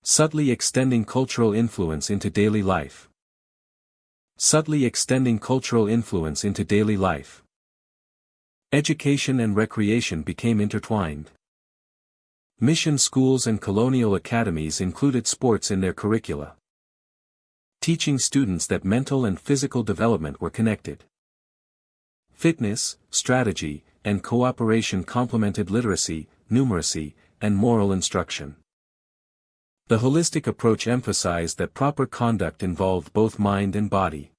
subtly extending cultural influence into daily life. Education and recreation became intertwined. Mission schools and colonial academies included sports in their curricula, teaching students that mental and physical development were connected. Fitness, strategy, and cooperation complemented literacy, numeracy, and moral instruction. The holistic approach emphasized that proper conduct involved both mind and body.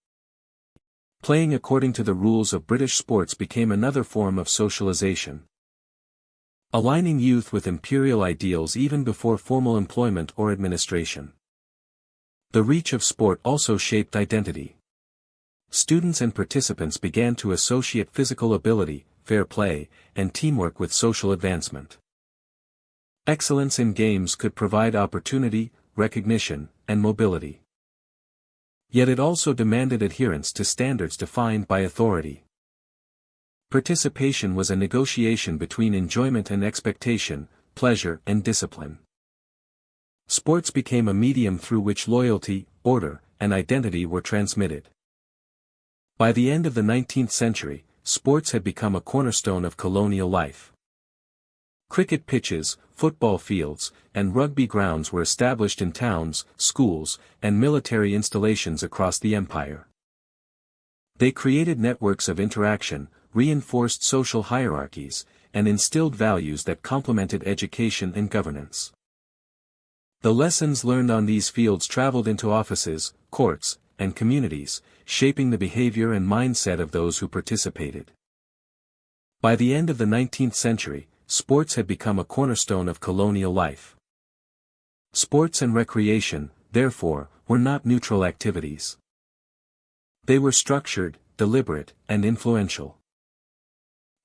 Playing according to the rules of British sports became another form of socialization, aligning youth with imperial ideals even before formal employment or administration. The reach of sport also shaped identity. Students and participants began to associate physical ability, fair play, and teamwork with social advancement. Excellence in games could provide opportunity, recognition, and mobility. Yet it also demanded adherence to standards defined by authority. Participation was a negotiation between enjoyment and expectation, pleasure and discipline. Sports became a medium through which loyalty, order, and identity were transmitted. By the end of the 19th century, sports had become a cornerstone of colonial life. Cricket pitches, football fields, and rugby grounds were established in towns, schools, and military installations across the empire. They created networks of interaction, reinforced social hierarchies, and instilled values that complemented education and governance. The lessons learned on these fields traveled into offices, courts, and communities, shaping the behavior and mindset of those who participated. By the end of the 19th century, sports had become a cornerstone of colonial life. Sports and recreation, therefore, were not neutral activities. They were structured, deliberate, and influential.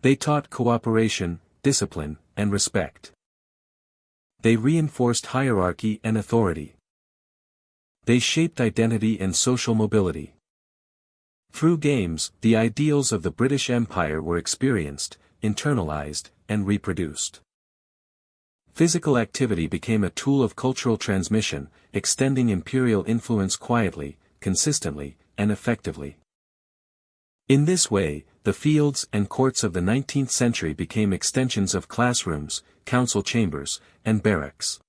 They taught cooperation, discipline, and respect. They reinforced hierarchy and authority. They shaped identity and social mobility. Through games, the ideals of the British Empire were experienced, internalized, and reproduced. Physical activity became a tool of cultural transmission, extending imperial influence quietly, consistently, and effectively. In this way, the fields and courts of the 19th century became extensions of classrooms, council chambers, and barracks.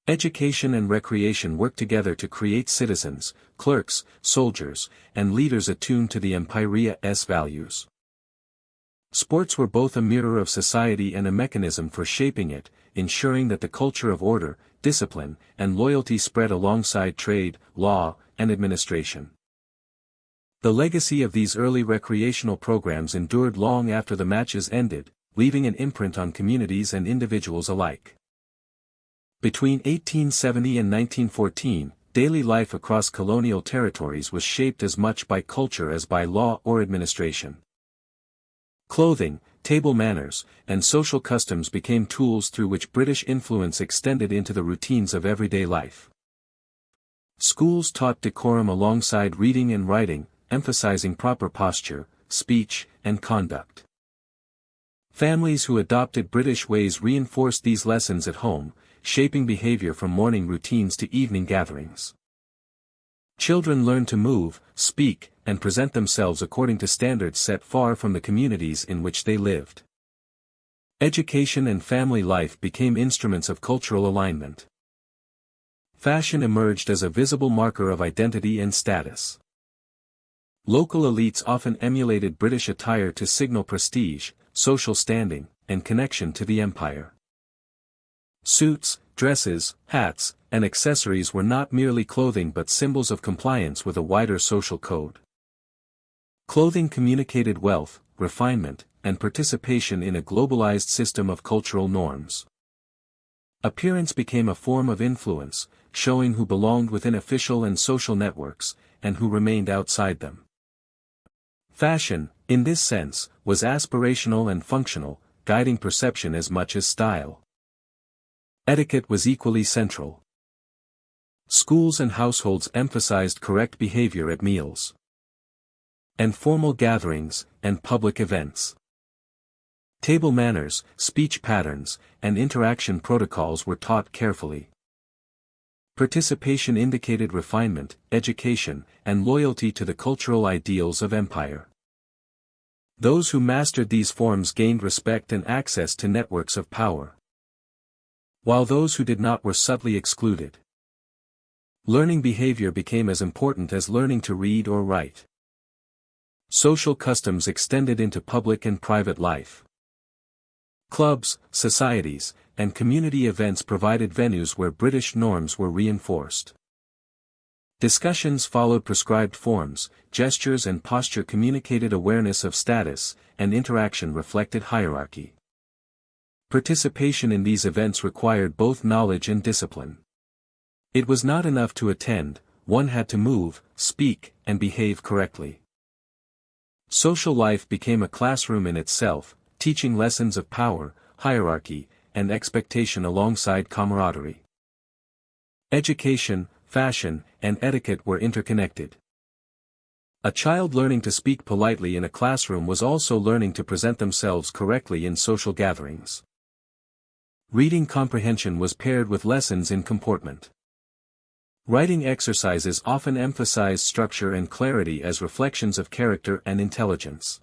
Education and recreation worked together to create citizens, clerks, soldiers, and leaders attuned to the empire's values. Sports were both a mirror of society and a mechanism for shaping it, ensuring that the culture of order, discipline, and loyalty spread alongside trade, law, and administration. The legacy of these early recreational programs endured long after the matches ended, leaving an imprint on communities and individuals alike. Between 1870 and 1914, daily life across colonial territories was shaped as much by culture as by law or administration. Clothing, table manners, and social customs became tools through which British influence extended into the routines of everyday life. Schools taught decorum alongside reading and writing, emphasizing proper posture, speech, and conduct. Families who adopted British ways reinforced these lessons at home, shaping behavior from morning routines to evening gatherings. Children learned to move, speak, and present themselves according to standards set far from the communities in which they lived. Education and family life became instruments of cultural alignment. Fashion emerged as a visible marker of identity and status. Local elites often emulated British attire to signal prestige, social standing, and connection to the empire. Suits, dresses, hats, and accessories were not merely clothing but symbols of compliance with a wider social code. Clothing communicated wealth, refinement, and participation in a globalized system of cultural norms. Appearance became a form of influence, showing who belonged within official and social networks, and who remained outside them. Fashion, in this sense, was aspirational and functional, guiding perception as much as style. Etiquette was equally central. Schools and households emphasized correct behavior at meals and formal gatherings, and public events. Table manners, speech patterns, and interaction protocols were taught carefully. Participation indicated refinement, education, and loyalty to the cultural ideals of empire. Those who mastered these forms gained respect and access to networks of power, while those who did not were subtly excluded. Learning behavior became as important as learning to read or write. Social customs extended into public and private life. Clubs, societies, and community events provided venues where British norms were reinforced. Discussions followed prescribed forms, gestures and posture communicated awareness of status, and interaction reflected hierarchy. Participation in these events required both knowledge and discipline. It was not enough to attend, one had to move, speak, and behave correctly. Social life became a classroom in itself, teaching lessons of power, hierarchy, and expectation alongside camaraderie. Education, fashion, and etiquette were interconnected. A child learning to speak politely in a classroom was also learning to present themselves correctly in social gatherings. Reading comprehension was paired with lessons in comportment. Writing exercises often emphasized structure and clarity as reflections of character and intelligence.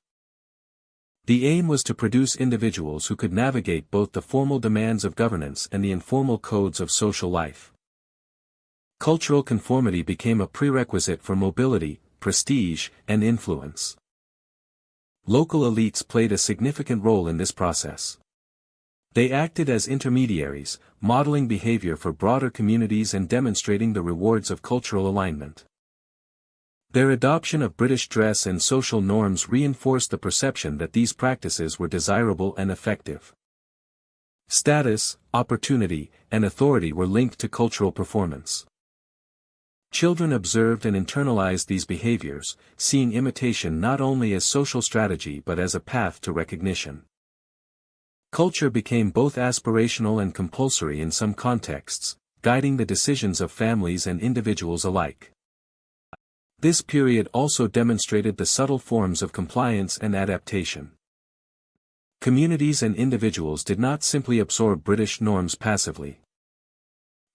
The aim was to produce individuals who could navigate both the formal demands of governance and the informal codes of social life. Cultural conformity became a prerequisite for mobility, prestige, and influence. Local elites played a significant role in this process. They acted as intermediaries, modeling behavior for broader communities and demonstrating the rewards of cultural alignment. Their adoption of British dress and social norms reinforced the perception that these practices were desirable and effective. Status, opportunity, and authority were linked to cultural performance. Children observed and internalized these behaviors, seeing imitation not only as social strategy but as a path to recognition. Culture became both aspirational and compulsory in some contexts, guiding the decisions of families and individuals alike. This period also demonstrated the subtle forms of compliance and adaptation. Communities and individuals did not simply absorb British norms passively.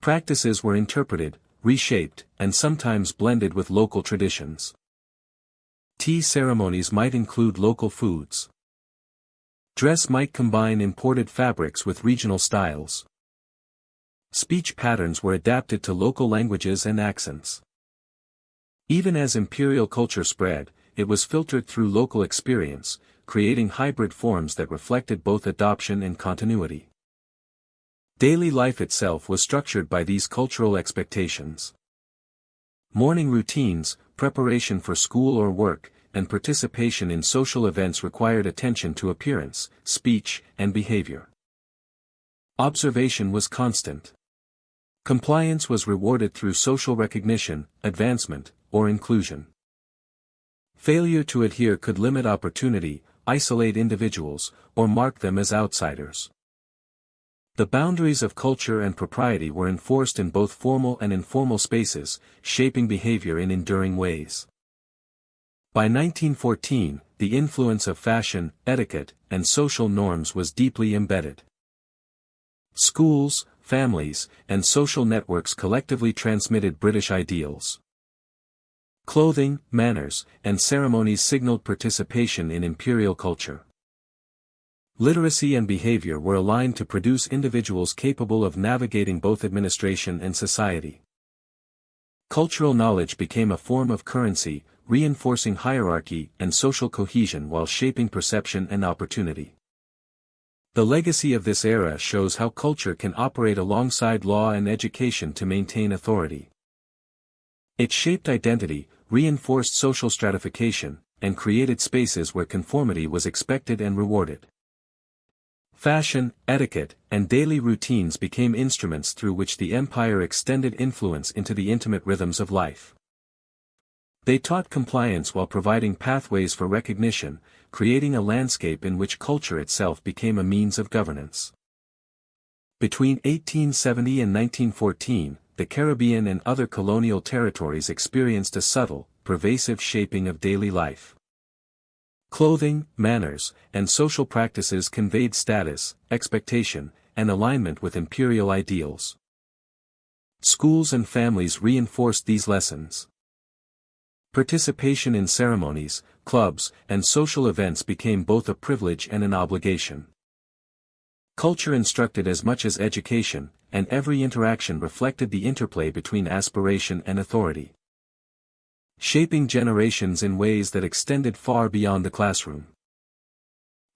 Practices were interpreted, reshaped, and sometimes blended with local traditions. Tea ceremonies might include local foods. Dress might combine imported fabrics with regional styles. Speech patterns were adapted to local languages and accents. Even as imperial culture spread, it was filtered through local experience, creating hybrid forms that reflected both adoption and continuity. Daily life itself was structured by these cultural expectations. Morning routines, preparation for school or work, and participation in social events required attention to appearance, speech, and behavior. Observation was constant. Compliance was rewarded through social recognition, advancement, or inclusion. Failure to adhere could limit opportunity, isolate individuals, or mark them as outsiders. The boundaries of culture and propriety were enforced in both formal and informal spaces, shaping behavior in enduring ways. By 1914, the influence of fashion, etiquette, and social norms was deeply embedded. Schools, families, and social networks collectively transmitted British ideals. Clothing, manners, and ceremonies signaled participation in imperial culture. Literacy and behavior were aligned to produce individuals capable of navigating both administration and society. Cultural knowledge became a form of currency, reinforcing hierarchy and social cohesion while shaping perception and opportunity. The legacy of this era shows how culture can operate alongside law and education to maintain authority. It shaped identity, reinforced social stratification, and created spaces where conformity was expected and rewarded. Fashion, etiquette, and daily routines became instruments through which the empire extended influence into the intimate rhythms of life. They taught compliance while providing pathways for recognition, creating a landscape in which culture itself became a means of governance. Between 1870 and 1914, the Caribbean and other colonial territories experienced a subtle, pervasive shaping of daily life. Clothing, manners, and social practices conveyed status, expectation, and alignment with imperial ideals. Schools and families reinforced these lessons. Participation in ceremonies, clubs, and social events became both a privilege and an obligation. Culture instructed as much as education, and every interaction reflected the interplay between aspiration and authority, shaping generations in ways that extended far beyond the classroom.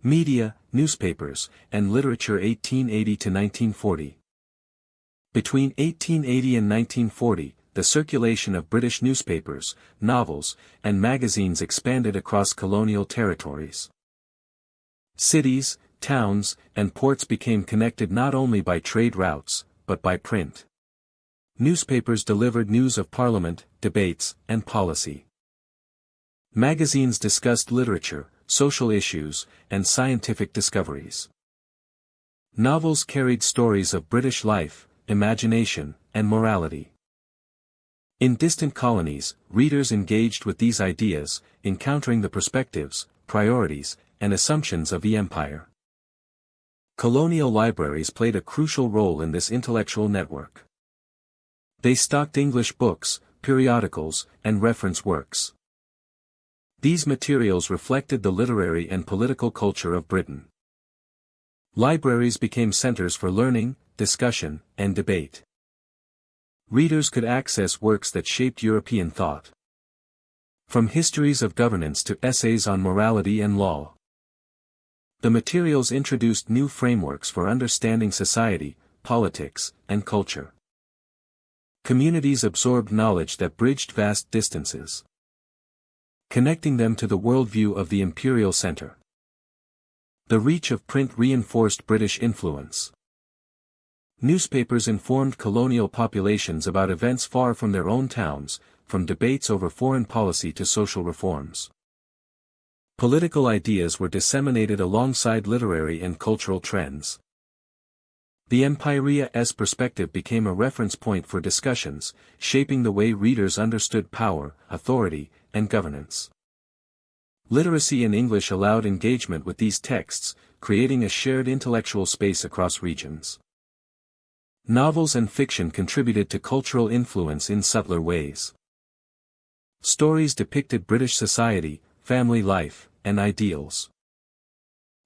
Media, newspapers, and literature 1880 to 1940. Between 1880 and 1940, the circulation of British newspapers, novels, and magazines expanded across colonial territories. Cities, towns, and ports became connected not only by trade routes, but by print. Newspapers delivered news of parliament, debates, and policy. Magazines discussed literature, social issues, and scientific discoveries. Novels carried stories of British life, imagination, and morality. In distant colonies, readers engaged with these ideas, encountering the perspectives, priorities, and assumptions of the empire. Colonial libraries played a crucial role in this intellectual network. They stocked English books, periodicals, and reference works. These materials reflected the literary and political culture of Britain. Libraries became centers for learning, discussion, and debate. Readers could access works that shaped European thought. From histories of governance to essays on morality and law. The materials introduced new frameworks for understanding society, politics, and culture. Communities absorbed knowledge that bridged vast distances, connecting them to the worldview of the imperial center. The reach of print reinforced British influence. Newspapers informed colonial populations about events far from their own towns, from debates over foreign policy to social reforms. Political ideas were disseminated alongside literary and cultural trends. The Empire's perspective became a reference point for discussions, shaping the way readers understood power, authority, and governance. Literacy in English allowed engagement with these texts, creating a shared intellectual space across regions. Novels and fiction contributed to cultural influence in subtler ways. Stories depicted British society, family life, and ideals.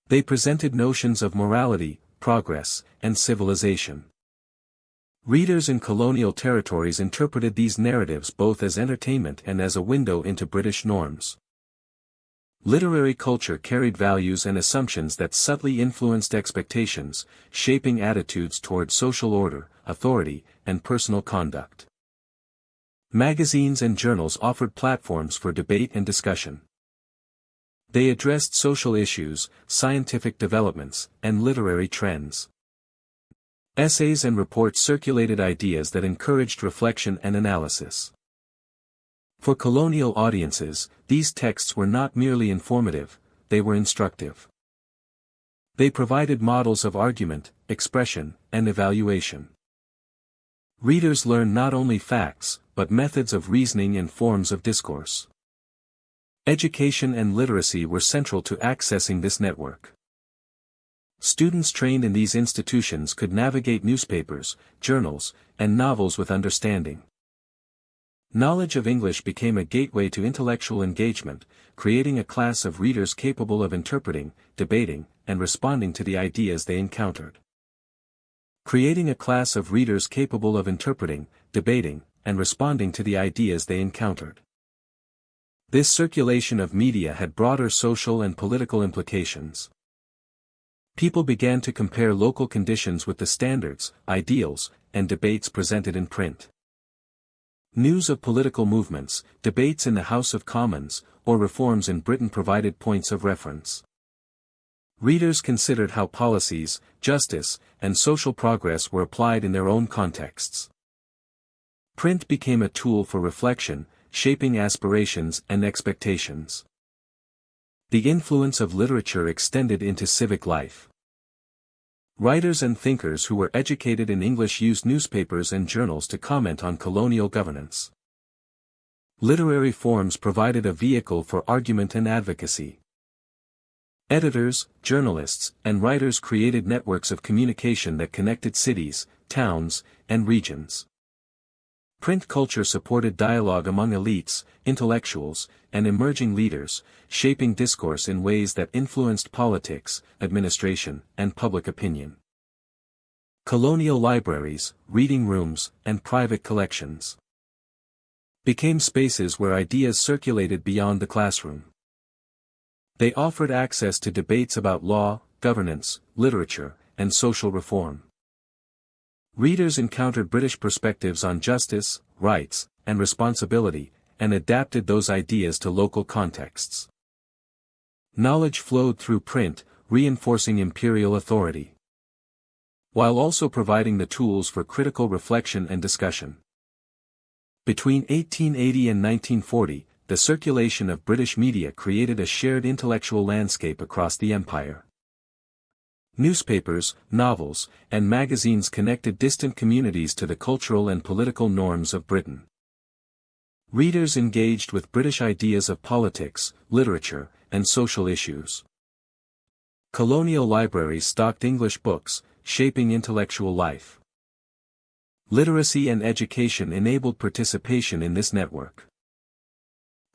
They presented notions of morality, progress, and civilization. Readers in colonial territories interpreted these narratives both as entertainment and as a window into British norms. Literary culture carried values and assumptions that subtly influenced expectations, shaping attitudes toward social order, authority, and personal conduct. Magazines and journals offered platforms for debate and discussion. They addressed social issues, scientific developments, and literary trends. Essays and reports circulated ideas that encouraged reflection and analysis. For colonial audiences, these texts were not merely informative, they were instructive. They provided models of argument, expression, and evaluation. Readers learned not only facts, but methods of reasoning and forms of discourse. Education and literacy were central to accessing this network. Students trained in these institutions could navigate newspapers, journals, and novels with understanding. Knowledge of English became a gateway to intellectual engagement, creating a class of readers capable of interpreting, debating, and responding to the ideas they encountered. Creating a class of readers capable of interpreting, debating, and responding to the ideas they encountered. This circulation of media had broader social and political implications. People began to compare local conditions with the standards, ideals, and debates presented in print. News of political movements, debates in the House of Commons, or reforms in Britain provided points of reference. Readers considered how policies, justice, and social progress were applied in their own contexts. Print became a tool for reflection, shaping aspirations and expectations. The influence of literature extended into civic life. Writers and thinkers who were educated in English used newspapers and journals to comment on colonial governance. Literary forms provided a vehicle for argument and advocacy. Editors, journalists, and writers created networks of communication that connected cities, towns, and regions. Print culture supported dialogue among elites, intellectuals, and emerging leaders, shaping discourse in ways that influenced politics, administration, and public opinion. Colonial libraries, reading rooms, and private collections became spaces where ideas circulated beyond the classroom. They offered access to debates about law, governance, literature, and social reform. Readers encountered British perspectives on justice, rights, and responsibility, and adapted those ideas to local contexts. Knowledge flowed through print, reinforcing imperial authority, while also providing the tools for critical reflection and discussion. Between 1880 and 1940, the circulation of British media created a shared intellectual landscape across the empire. Newspapers, novels, and magazines connected distant communities to the cultural and political norms of Britain. Readers engaged with British ideas of politics, literature, and social issues. Colonial libraries stocked English books, shaping intellectual life. Literacy and education enabled participation in this network.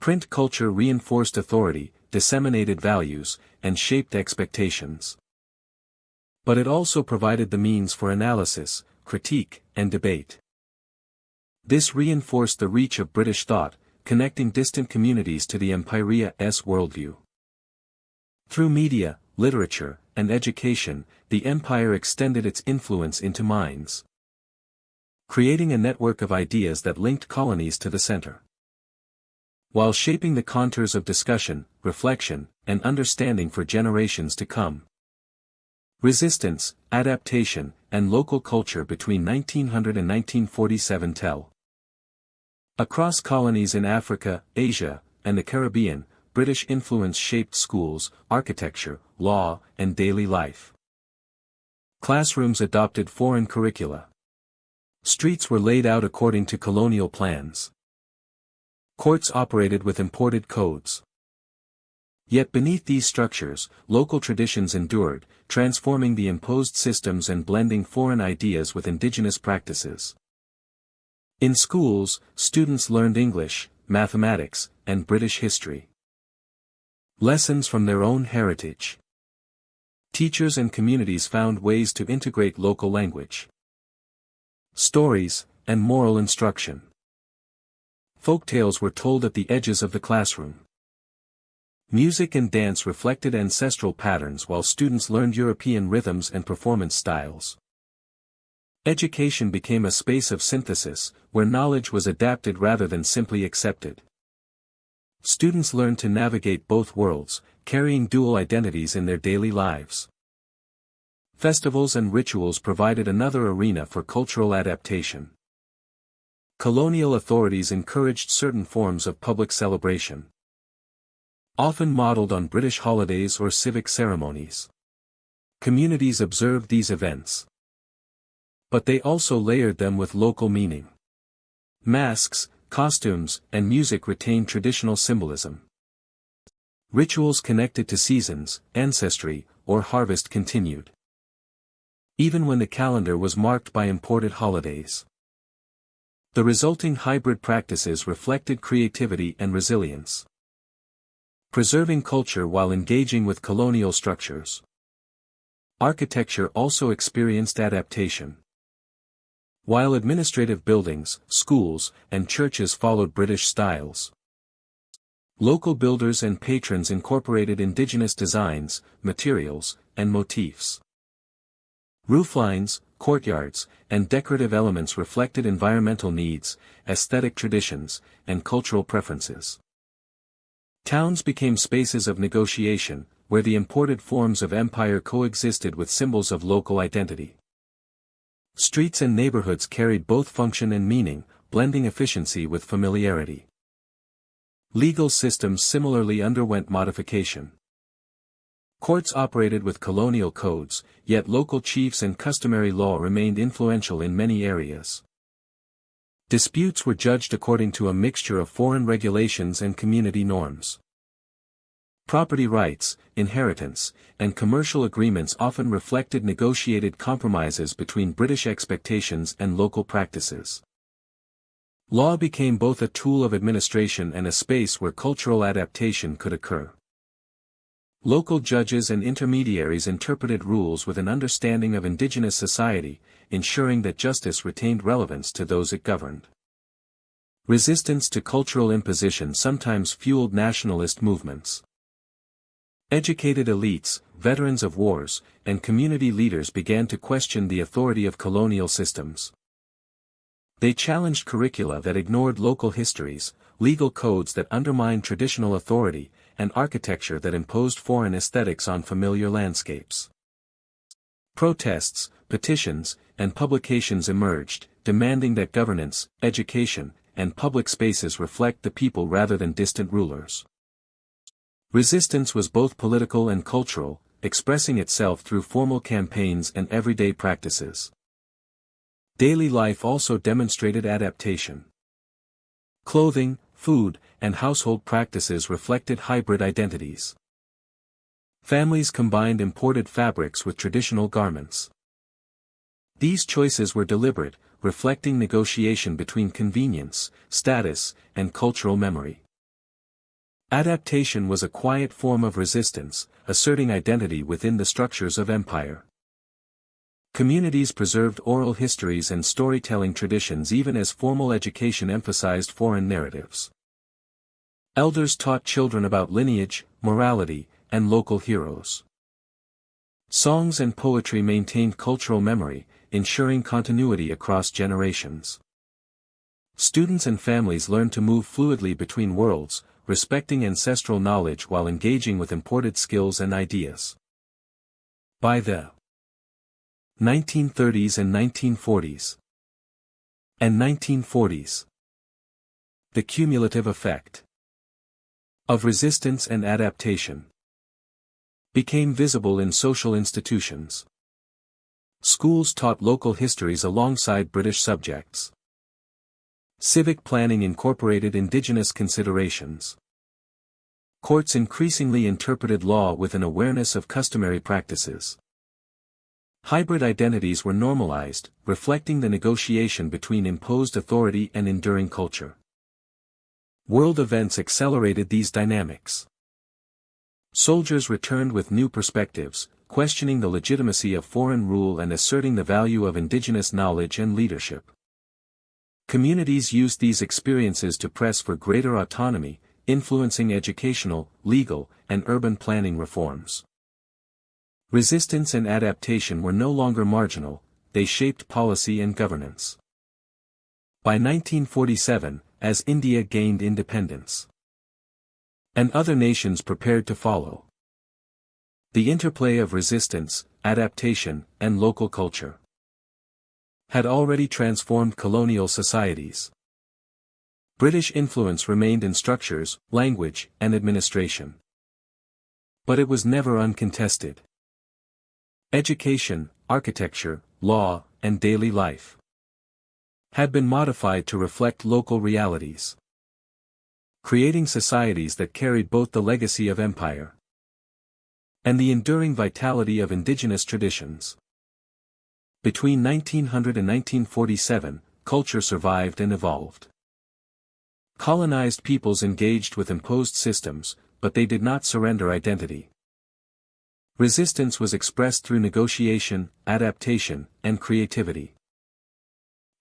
Print culture reinforced authority, disseminated values, and shaped expectations. But it also provided the means for analysis, critique, and debate. This reinforced the reach of British thought, connecting distant communities to the Empire's worldview. Through media, literature, and education, the empire extended its influence into minds, creating a network of ideas that linked colonies to the center. While shaping the contours of discussion, reflection, and understanding for generations to come. Resistance, adaptation, and local culture between 1900 and 1947 tell. Across colonies in Africa, Asia, and the Caribbean, British influence shaped schools, architecture, law, and daily life. Classrooms adopted foreign curricula. Streets were laid out according to colonial plans. Courts operated with imported codes. Yet beneath these structures, local traditions endured, transforming the imposed systems and blending foreign ideas with indigenous practices. In schools, students learned English, mathematics, and British history. Lessons from their own heritage. Teachers and communities found ways to integrate local language, stories, and moral instruction. Folktales were told at the edges of the classroom. Music and dance reflected ancestral patterns while students learned European rhythms and performance styles. Education became a space of synthesis, where knowledge was adapted rather than simply accepted. Students learned to navigate both worlds, carrying dual identities in their daily lives. Festivals and rituals provided another arena for cultural adaptation. Colonial authorities encouraged certain forms of public celebration, often modeled on British holidays or civic ceremonies. Communities observed these events, but they also layered them with local meaning. Masks, costumes, and music retained traditional symbolism. Rituals connected to seasons, ancestry, or harvest continued, even when the calendar was marked by imported holidays. The resulting hybrid practices reflected creativity and resilience, preserving culture while engaging with colonial structures. Architecture also experienced adaptation. While administrative buildings, schools, and churches followed British styles, local builders and patrons incorporated indigenous designs, materials, and motifs. Rooflines, courtyards, and decorative elements reflected environmental needs, aesthetic traditions, and cultural preferences. Towns became spaces of negotiation, where the imported forms of empire coexisted with symbols of local identity. Streets and neighborhoods carried both function and meaning, blending efficiency with familiarity. Legal systems similarly underwent modification. Courts operated with colonial codes, yet local chiefs and customary law remained influential in many areas. Disputes were judged according to a mixture of foreign regulations and community norms. Property rights, inheritance, and commercial agreements often reflected negotiated compromises between British expectations and local practices. Law became both a tool of administration and a space where cultural adaptation could occur. Local judges and intermediaries interpreted rules with an understanding of indigenous society, ensuring that justice retained relevance to those it governed. Resistance to cultural imposition sometimes fueled nationalist movements. Educated elites, veterans of wars, and community leaders began to question the authority of colonial systems. They challenged curricula that ignored local histories, legal codes that undermined traditional authority, and architecture that imposed foreign aesthetics on familiar landscapes. Protests, petitions, and publications emerged, demanding that governance, education, and public spaces reflect the people rather than distant rulers. Resistance was both political and cultural, expressing itself through formal campaigns and everyday practices. Daily life also demonstrated adaptation. Clothing, food, and household practices reflected hybrid identities. Families combined imported fabrics with traditional garments. These choices were deliberate, reflecting negotiation between convenience, status, and cultural memory. Adaptation was a quiet form of resistance, asserting identity within the structures of empire. Communities preserved oral histories and storytelling traditions even as formal education emphasized foreign narratives. Elders taught children about lineage, morality, and local heroes. Songs and poetry maintained cultural memory, ensuring continuity across generations. Students and families learned to move fluidly between worlds, respecting ancestral knowledge while engaging with imported skills and ideas. By the 1930s and 1940s and 1940s, the cumulative effect of resistance and adaptation became visible in social institutions. Schools taught local histories alongside British subjects. Civic planning incorporated indigenous considerations. Courts increasingly interpreted law with an awareness of customary practices. Hybrid identities were normalized, reflecting the negotiation between imposed authority and enduring culture. World events accelerated these dynamics. Soldiers returned with new perspectives, questioning the legitimacy of foreign rule and asserting the value of indigenous knowledge and leadership. Communities used these experiences to press for greater autonomy, influencing educational, legal, and urban planning reforms. Resistance and adaptation were no longer marginal, they shaped policy and governance. By 1947, as India gained independence, and other nations prepared to follow, the interplay of resistance, adaptation, and local culture had already transformed colonial societies. British influence remained in structures, language, and administration. But it was never uncontested. Education, architecture, law, and daily life had been modified to reflect local realities, creating societies that carried both the legacy of empire and the enduring vitality of indigenous traditions. Between 1900 and 1947, culture survived and evolved. Colonized peoples engaged with imposed systems, but they did not surrender identity. Resistance was expressed through negotiation, adaptation, and creativity.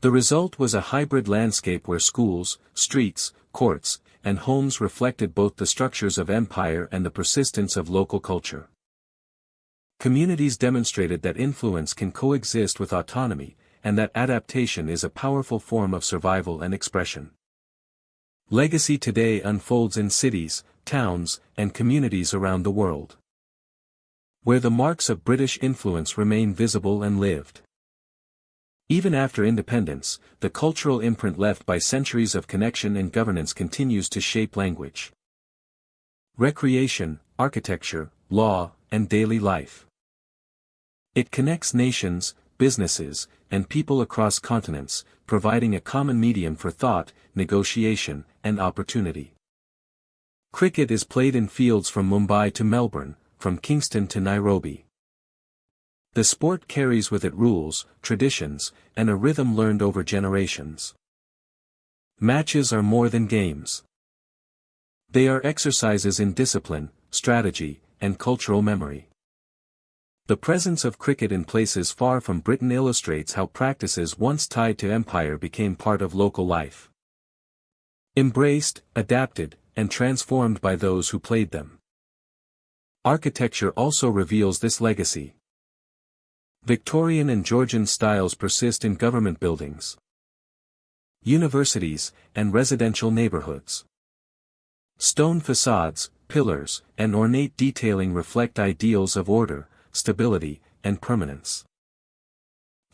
The result was a hybrid landscape where schools, streets, courts, and homes reflected both the structures of empire and the persistence of local culture. Communities demonstrated that influence can coexist with autonomy, and that adaptation is a powerful form of survival and expression. Legacy today unfolds in cities, towns, and communities around the world, where the marks of British influence remain visible and lived. Even after independence, the cultural imprint left by centuries of connection and governance continues to shape language, recreation, architecture, law, and daily life. It connects nations, businesses, and people across continents, providing a common medium for thought, negotiation, and opportunity. Cricket is played in fields from Mumbai to Melbourne, from Kingston to Nairobi. The sport carries with it rules, traditions, and a rhythm learned over generations. Matches are more than games. They are exercises in discipline, strategy, and cultural memory. The presence of cricket in places far from Britain illustrates how practices once tied to empire became part of local life. Embraced, adapted, and transformed by those who played them. Architecture also reveals this legacy. Victorian and Georgian styles persist in government buildings, universities, and residential neighborhoods. Stone facades, pillars, and ornate detailing reflect ideals of order, stability, and permanence.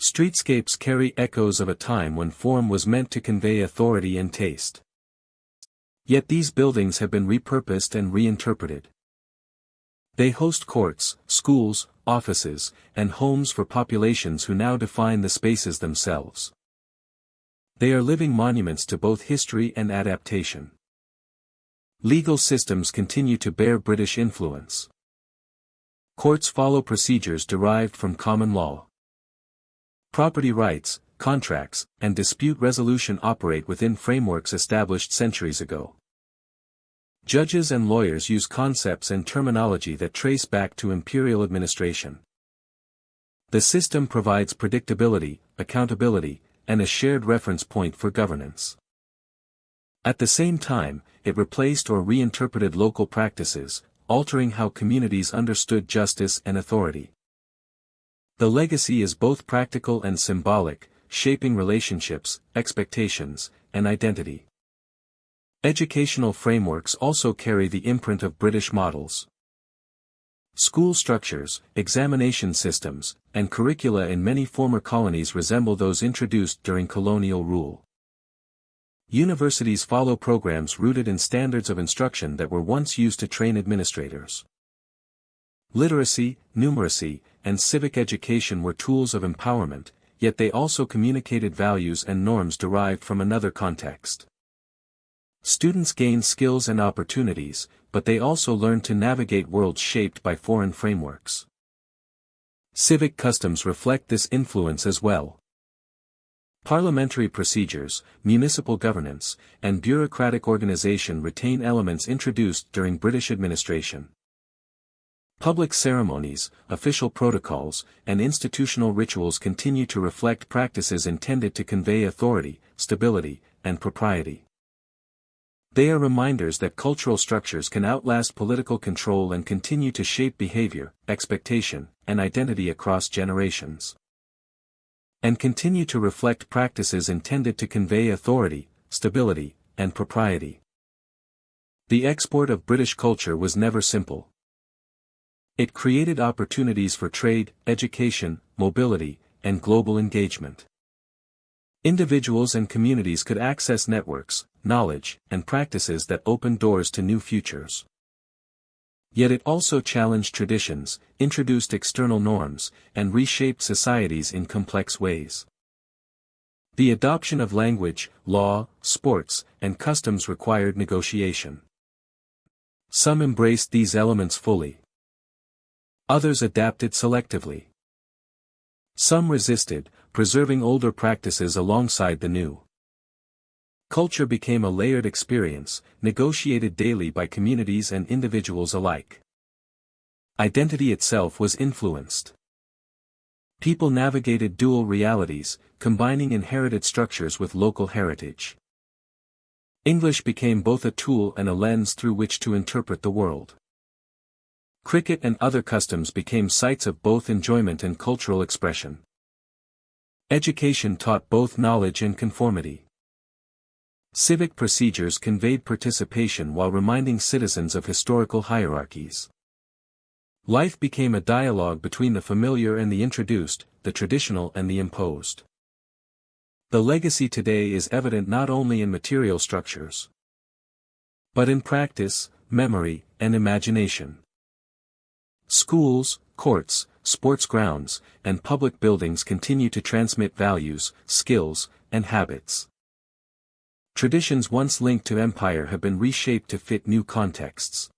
Streetscapes carry echoes of a time when form was meant to convey authority and taste. Yet these buildings have been repurposed and reinterpreted. They host courts, schools, offices, and homes for populations who now define the spaces themselves. They are living monuments to both history and adaptation. Legal systems continue to bear British influence. Courts follow procedures derived from common law. Property rights, contracts, and dispute resolution operate within frameworks established centuries ago. Judges and lawyers use concepts and terminology that trace back to imperial administration. The system provides predictability, accountability, and a shared reference point for governance. At the same time, it replaced or reinterpreted local practices, altering how communities understood justice and authority. The legacy is both practical and symbolic, shaping relationships, expectations, and identity. Educational frameworks also carry the imprint of British models. School structures, examination systems, and curricula in many former colonies resemble those introduced during colonial rule. Universities follow programs rooted in standards of instruction that were once used to train administrators. Literacy, numeracy, and civic education were tools of empowerment, yet they also communicated values and norms derived from another context. Students gain skills and opportunities, but they also learn to navigate worlds shaped by foreign frameworks. Civic customs reflect this influence as well. Parliamentary procedures, municipal governance, and bureaucratic organization retain elements introduced during British administration. Public ceremonies, official protocols, and institutional rituals continue to reflect practices intended to convey authority, stability, and propriety. They are reminders that cultural structures can outlast political control and continue to shape behavior, expectation, and identity across generations. And continue to reflect practices intended to convey authority, stability, and propriety. The export of British culture was never simple. It created opportunities for trade, education, mobility, and global engagement. Individuals and communities could access networks, knowledge, and practices that opened doors to new futures. Yet it also challenged traditions, introduced external norms, and reshaped societies in complex ways. The adoption of language, law, sports, and customs required negotiation. Some embraced these elements fully. Others adapted selectively. Some resisted, preserving older practices alongside the new. Culture became a layered experience, negotiated daily by communities and individuals alike. Identity itself was influenced. People navigated dual realities, combining inherited structures with local heritage. English became both a tool and a lens through which to interpret the world. Cricket and other customs became sites of both enjoyment and cultural expression. Education taught both knowledge and conformity. Civic procedures conveyed participation while reminding citizens of historical hierarchies. Life became a dialogue between the familiar and the introduced, the traditional and the imposed. The legacy today is evident not only in material structures, but in practice, memory, and imagination. Schools, courts, sports grounds, and public buildings continue to transmit values, skills, and habits. Traditions once linked to empire have been reshaped to fit new contexts,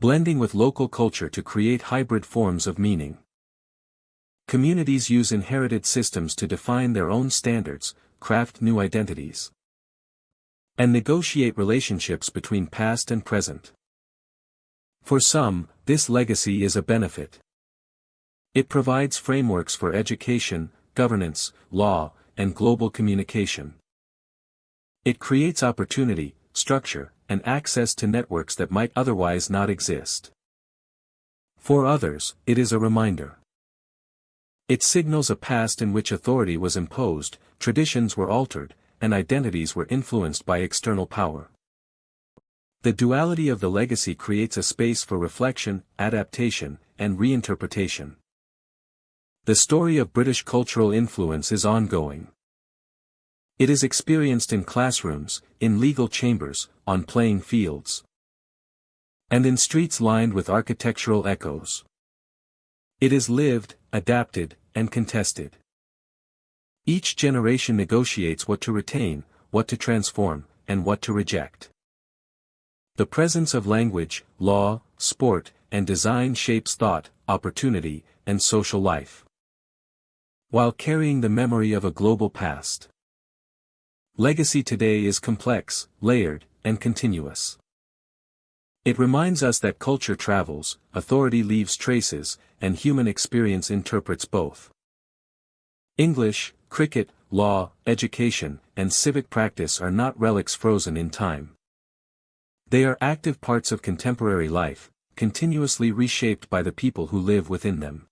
blending with local culture to create hybrid forms of meaning. Communities use inherited systems to define their own standards, craft new identities, and negotiate relationships between past and present. For some, this legacy is a benefit. It provides frameworks for education, governance, law, and global communication. It creates opportunity, structure, and access to networks that might otherwise not exist. For others, it is a reminder. It signals a past in which authority was imposed, traditions were altered, and identities were influenced by external power. The duality of the legacy creates a space for reflection, adaptation, and reinterpretation. The story of British cultural influence is ongoing. It is experienced in classrooms, in legal chambers, on playing fields. and in streets lined with architectural echoes. It is lived, adapted, and contested. Each generation negotiates what to retain, what to transform, and what to reject. The presence of language, law, sport, and design shapes thought, opportunity, and social life, while carrying the memory of a global past. Legacy today is complex, layered, and continuous. It reminds us that culture travels, authority leaves traces, and human experience interprets both. English, cricket, law, education, and civic practice are not relics frozen in time. They are active parts of contemporary life, continuously reshaped by the people who live within them.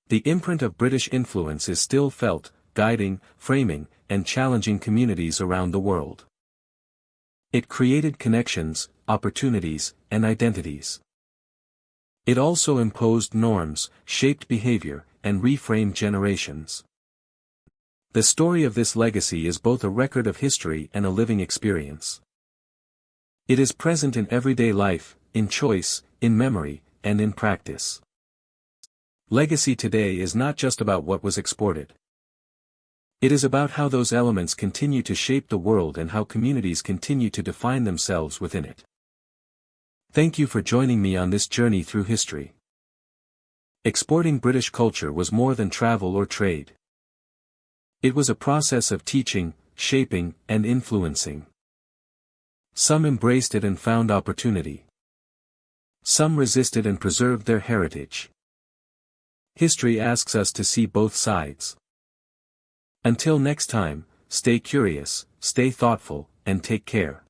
The imprint of British influence is still felt, guiding, framing, and challenging communities around the world. It created connections, opportunities, and identities. It also imposed norms, shaped behavior, and reframed generations. The story of this legacy is both a record of history and a living experience. It is present in everyday life, in choice, in memory, and in practice. Legacy today is not just about what was exported. It is about how those elements continue to shape the world and how communities continue to define themselves within it. Thank you for joining me on this journey through history. Exporting British culture was more than travel or trade. It was a process of teaching, shaping, and influencing. Some embraced it and found opportunity. Some resisted and preserved their heritage. History asks us to see both sides. Until next time, stay curious, stay thoughtful, and take care.